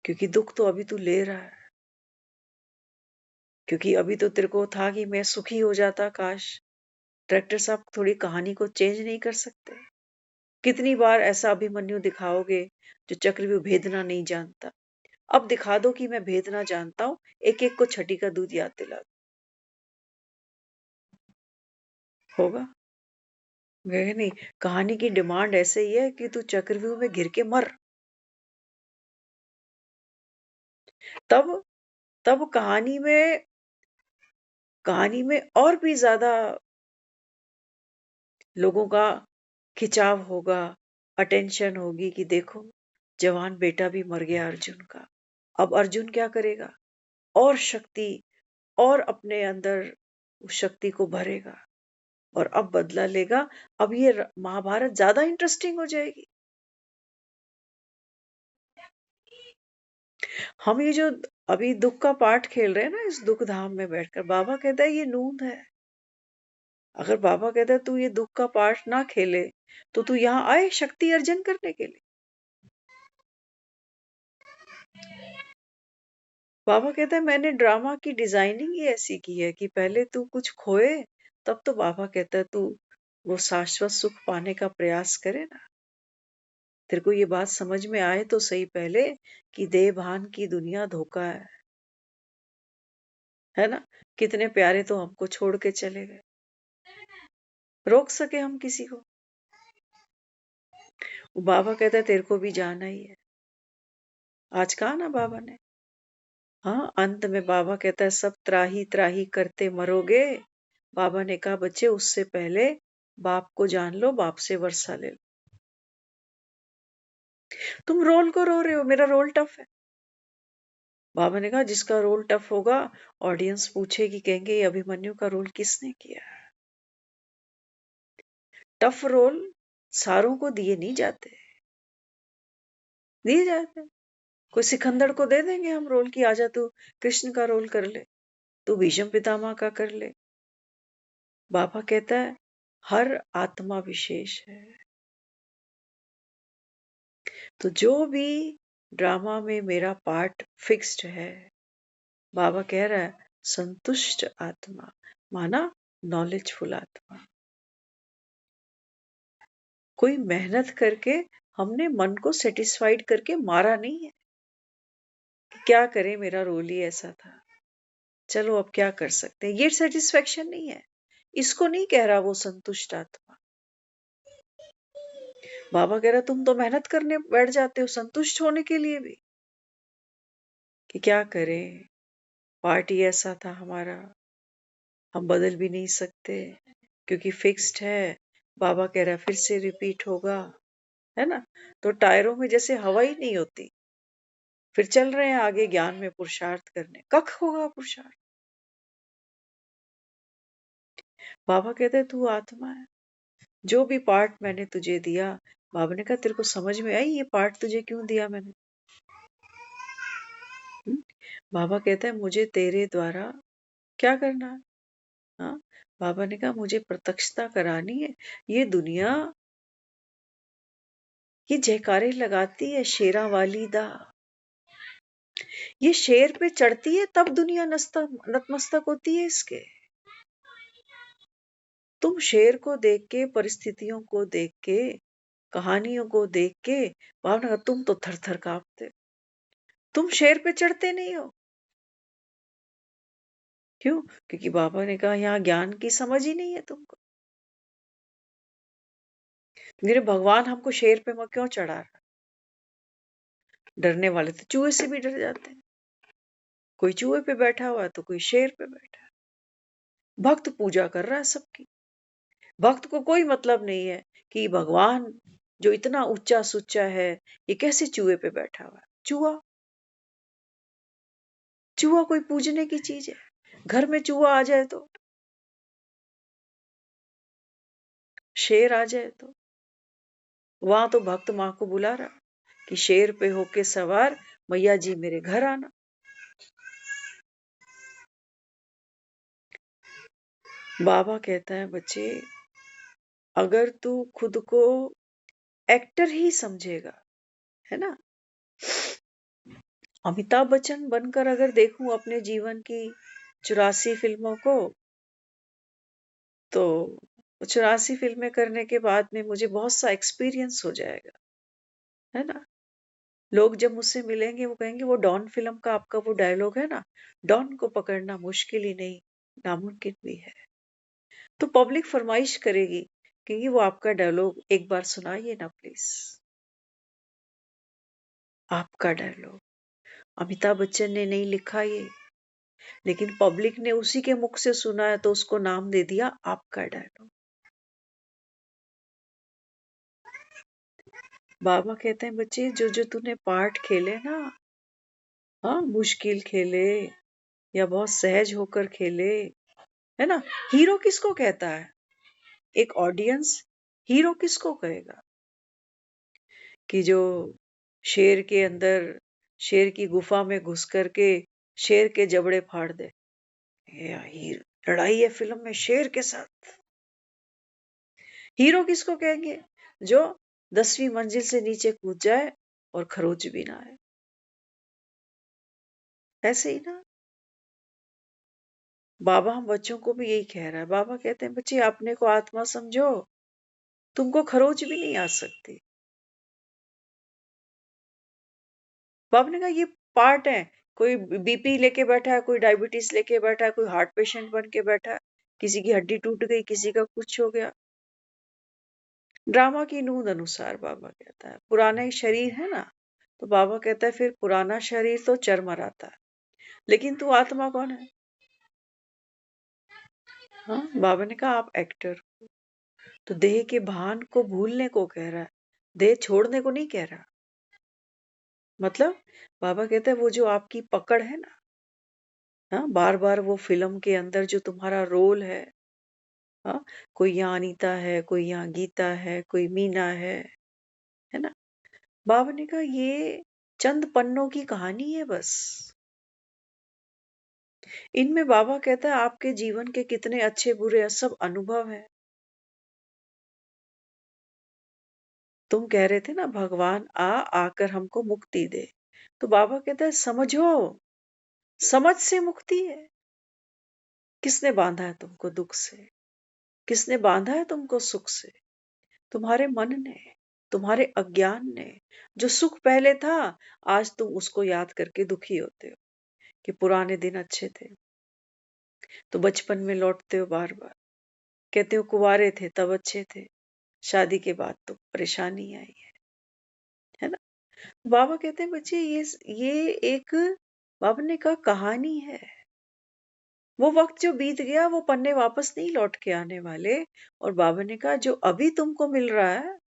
क्योंकि दुख तो अभी तू ले रहा है। क्योंकि अभी तो तेरे को था कि मैं सुखी हो जाता काश। डायरेक्टर साहब थोड़ी कहानी को चेंज नहीं कर सकते? कितनी बार ऐसा अभिमन्यु दिखाओगे जो चक्रव्यूह भेदना नहीं जानता। अब दिखा दो कि मैं भेदना जानता हूं, एक एक को छठी का दूध याद दिला दो। होगा? गए नहीं। कहानी की डिमांड ऐसे ही है कि तू चक्रव्यूह में घिर के मर। तब तब कहानी में और भी ज्यादा लोगों का खिंचाव होगा, अटेंशन होगी कि देखो जवान बेटा भी मर गया अर्जुन का। अब अर्जुन क्या करेगा? और शक्ति, और अपने अंदर उस शक्ति को भरेगा और अब बदला लेगा। अब ये महाभारत ज्यादा इंटरेस्टिंग हो जाएगी। हम ये जो अभी दुख का पाठ खेल रहे हैं ना, इस दुख धाम में बैठकर, बाबा कहता है ये नूंद है। अगर बाबा कहता है तू ये दुख का पाठ ना खेले तो तू यहाँ आए शक्ति अर्जन करने के लिए। बाबा कहता है मैंने ड्रामा की डिजाइनिंग ही ऐसी की है कि पहले तू कुछ खोए, तब तो बाबा कहता है तू वो शाश्वत सुख पाने का प्रयास करे ना। तेरे को ये बात समझ में आए तो सही पहले कि देह भान की दुनिया धोखा है ना। कितने प्यारे तो हमको छोड़ के चले गए, रोक सके हम किसी को? वो बाबा कहता है तेरे को भी जाना ही है। आज कहा ना बाबा ने। हाँ, अंत में बाबा कहता है सब त्राही त्राही करते मरोगे। बाबा ने कहा बच्चे उससे पहले बाप को जान लो, बाप से वर्षा ले लो। तुम रोल को रो रहे हो, मेरा रोल टफ है। बाबा ने कहा जिसका रोल टफ होगा, ऑडियंस पूछेगी, कहेंगे ये अभिमन्यु का रोल किसने किया? टफ रोल सारों को दिए जाते। कोई सिकंदर को दे देंगे हम रोल की, आजा तू कृष्ण का रोल कर ले, तू भीष्म पितामह का कर ले। बाबा कहता है हर आत्मा विशेष है। तो जो भी ड्रामा में मेरा पार्ट फिक्स्ड है, बाबा कह रहा है संतुष्ट आत्मा, माना नॉलेजफुल आत्मा। कोई मेहनत करके हमने मन को सेटिस्फाइड करके मारा नहीं है कि क्या करें मेरा रोल ही ऐसा था, चलो अब क्या कर सकते हैं। ये सेटिस्फेक्शन नहीं है, इसको नहीं कह रहा वो संतुष्ट आत्मा। बाबा कह रहा तुम तो मेहनत करने बैठ जाते हो संतुष्ट होने के लिए भी, कि क्या करें, पार्टी ऐसा था हमारा, हम बदल भी नहीं सकते क्योंकि फिक्स्ड है। बाबा कह रहा फिर से रिपीट होगा, है ना। तो टायरों में जैसे हवा ही नहीं होती, फिर चल रहे हैं आगे ज्ञान में पुरुषार्थ करने, कख होगा पुरुषार्थ। बाबा कहते हैं तू आत्मा है, जो भी पार्ट मैंने तुझे दिया, बाबा ने कहा तेरे को समझ में आई ये पार्ट तुझे क्यों दिया मैंने? हुँ? बाबा कहता है मुझे तेरे द्वारा क्या करना है? हाँ, बाबा ने कहा मुझे प्रत्यक्षता करानी है। ये दुनिया ये जयकारे लगाती है शेरा वाली दा, ये शेर पे चढ़ती है तब दुनिया नतमस्तक होती है इसके। तुम शेर को देख के, परिस्थितियों को देख के, कहानियों को देख के, भावना का तुम तो थर थर कांपते, तुम शेर पे चढ़ते नहीं हो। क्यों? क्योंकि बाबा ने कहा यहाँ ज्ञान की समझ ही नहीं है तुमको। मेरे भगवान हमको शेर पे क्यों चढ़ा रहा? डरने वाले तो चूहे से भी डर जाते हैं। कोई चूहे पे बैठा हुआ है तो कोई शेर पे बैठा है। भक्त पूजा कर रहा है सबकी। भक्त को कोई मतलब नहीं है कि भगवान जो इतना ऊंचा सुच्चा है, ये कैसे चूहे पे बैठा हुआ है। चूहा चूहा कोई पूजने की चीज है? घर में चूहा आ जाए तो, शेर आ जाए तो, वहां तो भक्त माँ को बुला रहा कि शेर पे होके सवार मैया जी मेरे घर आना। बाबा कहता है बच्चे अगर तू खुद को एक्टर ही समझेगा, है ना, अमिताभ बच्चन बनकर अगर देखूं अपने जीवन की 84 फिल्मों को, तो तो 84 फिल्में करने के बाद में मुझे बहुत सा एक्सपीरियंस हो जाएगा, है ना? लोग जब मुझसे मिलेंगे वो कहेंगे वो डॉन फिल्म का आपका वो डायलॉग है ना, डॉन को पकड़ना मुश्किल ही नहीं, नामुमकिन भी है। तो पब्लिक फरमाइश करेगी कि वो आपका डायलॉग एक बार सुनाइए ना प्लीज। आपका डायलॉग अमिताभ बच्चन ने नहीं लिखा ये, लेकिन पब्लिक ने उसी के मुख से सुना है तो उसको नाम दे दिया आपका डायलॉग। बाबा कहते हैं बच्चे जो जो तूने पार्ट खेले ना, हाँ मुश्किल खेले या बहुत सहज होकर खेले, है ना? हीरो किसको कहता है? एक ऑडियंस हीरो किसको कहेगा? कि जो शेर के अंदर, शेर की गुफा में घुस करके शेर के जबड़े फाड़ दे, या लड़ाई है फिल्म में शेर के साथ। हीरो किसको कहेंगे? जो 10वीं मंजिल से नीचे कूद जाए और खरोच भी ना आए। ऐसे ही ना, बाबा हम बच्चों को भी यही कह रहा है। बाबा कहते हैं बच्चे अपने को आत्मा समझो, तुमको खरोच भी नहीं आ सकती। बाबा ने कहा ये पार्ट है। कोई बीपी लेके बैठा है, कोई डायबिटीज लेके बैठा है, कोई हार्ट पेशेंट बन के बैठा है, किसी की हड्डी टूट गई, किसी का कुछ हो गया। ड्रामा की नूंद अनुसार बाबा कहता है पुराना ही शरीर है ना, तो बाबा कहता है फिर पुराना शरीर तो चरमराता है, लेकिन तू आत्मा कौन है? हाँ, बाबा ने कहा आप एक्टर, तो देह के भान को भूलने को कह रहा है, देह छोड़ने को नहीं कह रहा। मतलब बाबा कहता है वो जो आपकी पकड़ है ना, हाँ बार बार वो फिल्म के अंदर जो तुम्हारा रोल है, हाँ कोई यहाँ अनीता है, कोई यहाँ गीता है, कोई मीना है ना? बाबा ने कहा ये चंद पन्नों की कहानी है बस। इनमें बाबा कहता है आपके जीवन के कितने अच्छे बुरे सब अनुभव है। तुम कह रहे थे ना भगवान आकर हमको मुक्ति दे, तो बाबा कहता है समझो, समझ से मुक्ति है। किसने बांधा है तुमको दुख से? किसने बांधा है तुमको सुख से? तुम्हारे मन ने, तुम्हारे अज्ञान ने। जो सुख पहले था, आज तुम उसको याद करके दुखी होते हो कि पुराने दिन अच्छे थे। तो बचपन में लौटते हो बार बार, कहते हो कुंवारे थे तब अच्छे थे, शादी के बाद तो परेशानी आई है ना? बाबा कहते हैं बच्चे ये एक, बाबा ने कहा कहानी है। वो वक्त जो बीत गया वो पन्ने वापस नहीं लौट के आने वाले। और बाबा ने कहा जो अभी तुमको मिल रहा है,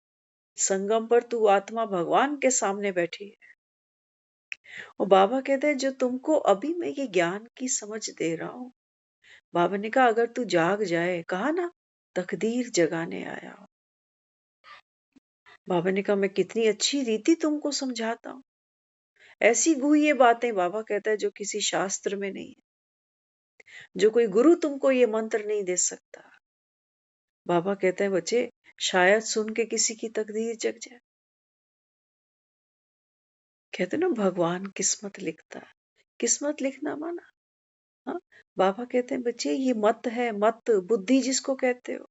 संगम पर तू आत्मा भगवान के सामने बैठी है। और बाबा कहते हैं जो तुमको अभी मैं ये ज्ञान की समझ दे रहा हूं, बाबा ने कहा अगर तू जाग जाए, कहा ना तकदीर जगाने आया हूं। बाबा ने कहा मैं कितनी अच्छी रीति तुमको समझाता हूँ, ऐसी गुही ये बातें बाबा कहता है जो किसी शास्त्र में नहीं है, जो कोई गुरु तुमको ये मंत्र नहीं दे सकता। बाबा कहते हैं बच्चे शायद सुन के किसी की तकदीर जग जाए। कहते ना भगवान किस्मत लिखता है, किस्मत लिखना माना, हाँ। बाबा कहते हैं बच्चे ये मत है, मत बुद्धि जिसको कहते हो।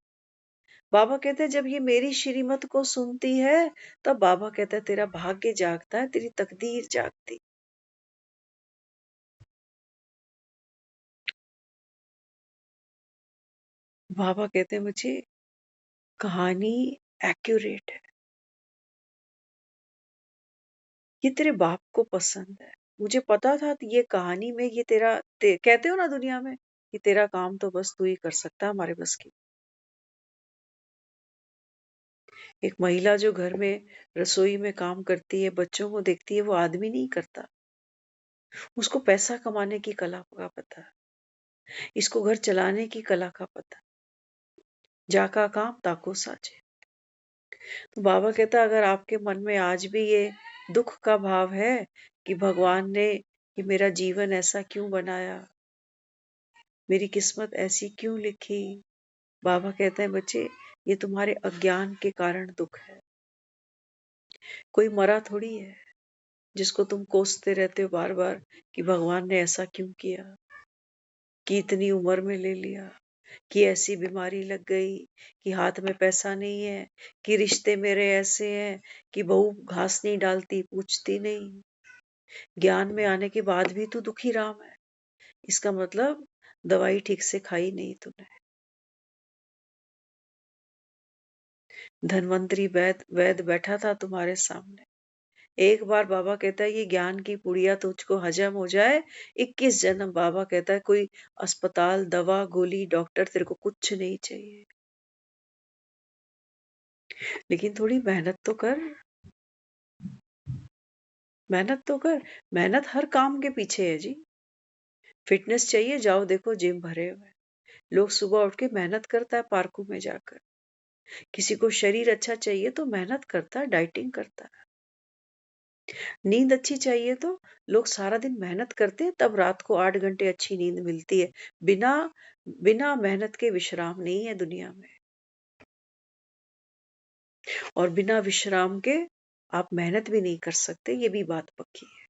बाबा कहते हैं जब ये मेरी श्रीमत को सुनती है, तब बाबा कहता है तेरा भाग्य जागता है, तेरी तकदीर जागती। बाबा कहते हैं मुझे कहानी एक्यूरेट है, ये तेरे बाप को पसंद है। मुझे पता था ये कहानी में ये कहते हो ना दुनिया में कि तेरा काम तो बस तू ही कर सकता है, हमारे बस की। एक महिला जो घर में रसोई में काम करती है, बच्चों को देखती है, वो आदमी नहीं करता। उसको पैसा कमाने की कला का पता है, इसको घर चलाने की कला का पता है। जाका काम ताको साचे। तो बाबा कहता अगर आपके मन में आज भी ये दुख का भाव है कि भगवान ने ये मेरा जीवन ऐसा क्यों बनाया, मेरी किस्मत ऐसी क्यों लिखी, बाबा कहते हैं बच्चे ये तुम्हारे अज्ञान के कारण दुख है। कोई मरा थोड़ी है जिसको तुम कोसते रहते हो बार बार कि भगवान ने ऐसा क्यों किया, कि इतनी उम्र में ले लिया। कि ऐसी बीमारी लग गई, कि हाथ में पैसा नहीं है, कि रिश्ते मेरे ऐसे हैं, कि बहू घास नहीं डालती, पूछती नहीं। ज्ञान में आने के बाद भी तू दुखी राम है, इसका मतलब दवाई ठीक से खाई नहीं तूने। धनवंतरी वैद बैठा था तुम्हारे सामने, एक बार बाबा कहता है ये ज्ञान की पुड़िया तुझको हजम हो जाए, 21 जन्म बाबा कहता है कोई अस्पताल, दवा, गोली, डॉक्टर तेरे को कुछ नहीं चाहिए, लेकिन थोड़ी मेहनत तो कर। मेहनत तो कर। मेहनत हर काम के पीछे है जी। फिटनेस चाहिए, जाओ देखो जिम भरे हुए हैं। लोग सुबह उठ के मेहनत करता है पार्कों में जाकर। किसी को शरीर अच्छा चाहिए तो मेहनत करता है, डाइटिंग करता है। नींद अच्छी चाहिए तो लोग सारा दिन मेहनत करते हैं, तब रात को 8 घंटे अच्छी नींद मिलती है। बिना बिना मेहनत के विश्राम नहीं है दुनिया में, और बिना विश्राम के आप मेहनत भी नहीं कर सकते, ये भी बात पक्की है।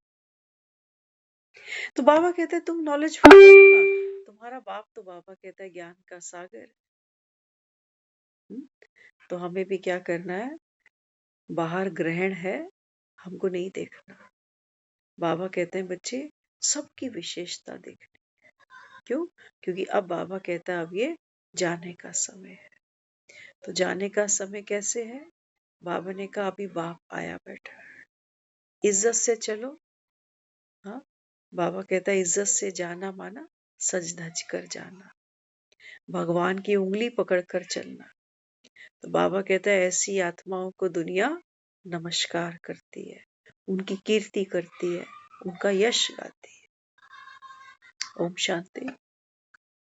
तो बाबा कहते हैं तुम नॉलेजफुल बनो ना। तुम्हारा बाप तो बाबा कहता है ज्ञान का सागर। हम्म? तो हमें भी क्या करना है, बाहर ग्रहण है, हमको नहीं देखना। बाबा कहते हैं बच्चे सबकी विशेषता देखनी। क्यों? क्योंकि अब बाबा कहता है अब ये जाने का समय है। तो जाने का समय कैसे है? बाबा ने कहा अभी बाप आया बैठा है, इज्जत से चलो। हाँ, बाबा कहता है इज्जत से जाना माना सज धज कर जाना, भगवान की उंगली पकड़ कर चलना। तो बाबा कहता है ऐसी आत्माओं को दुनिया नमस्कार करती है, उनकी कीर्ति करती है, उनका यश गाती है। ओम शांति।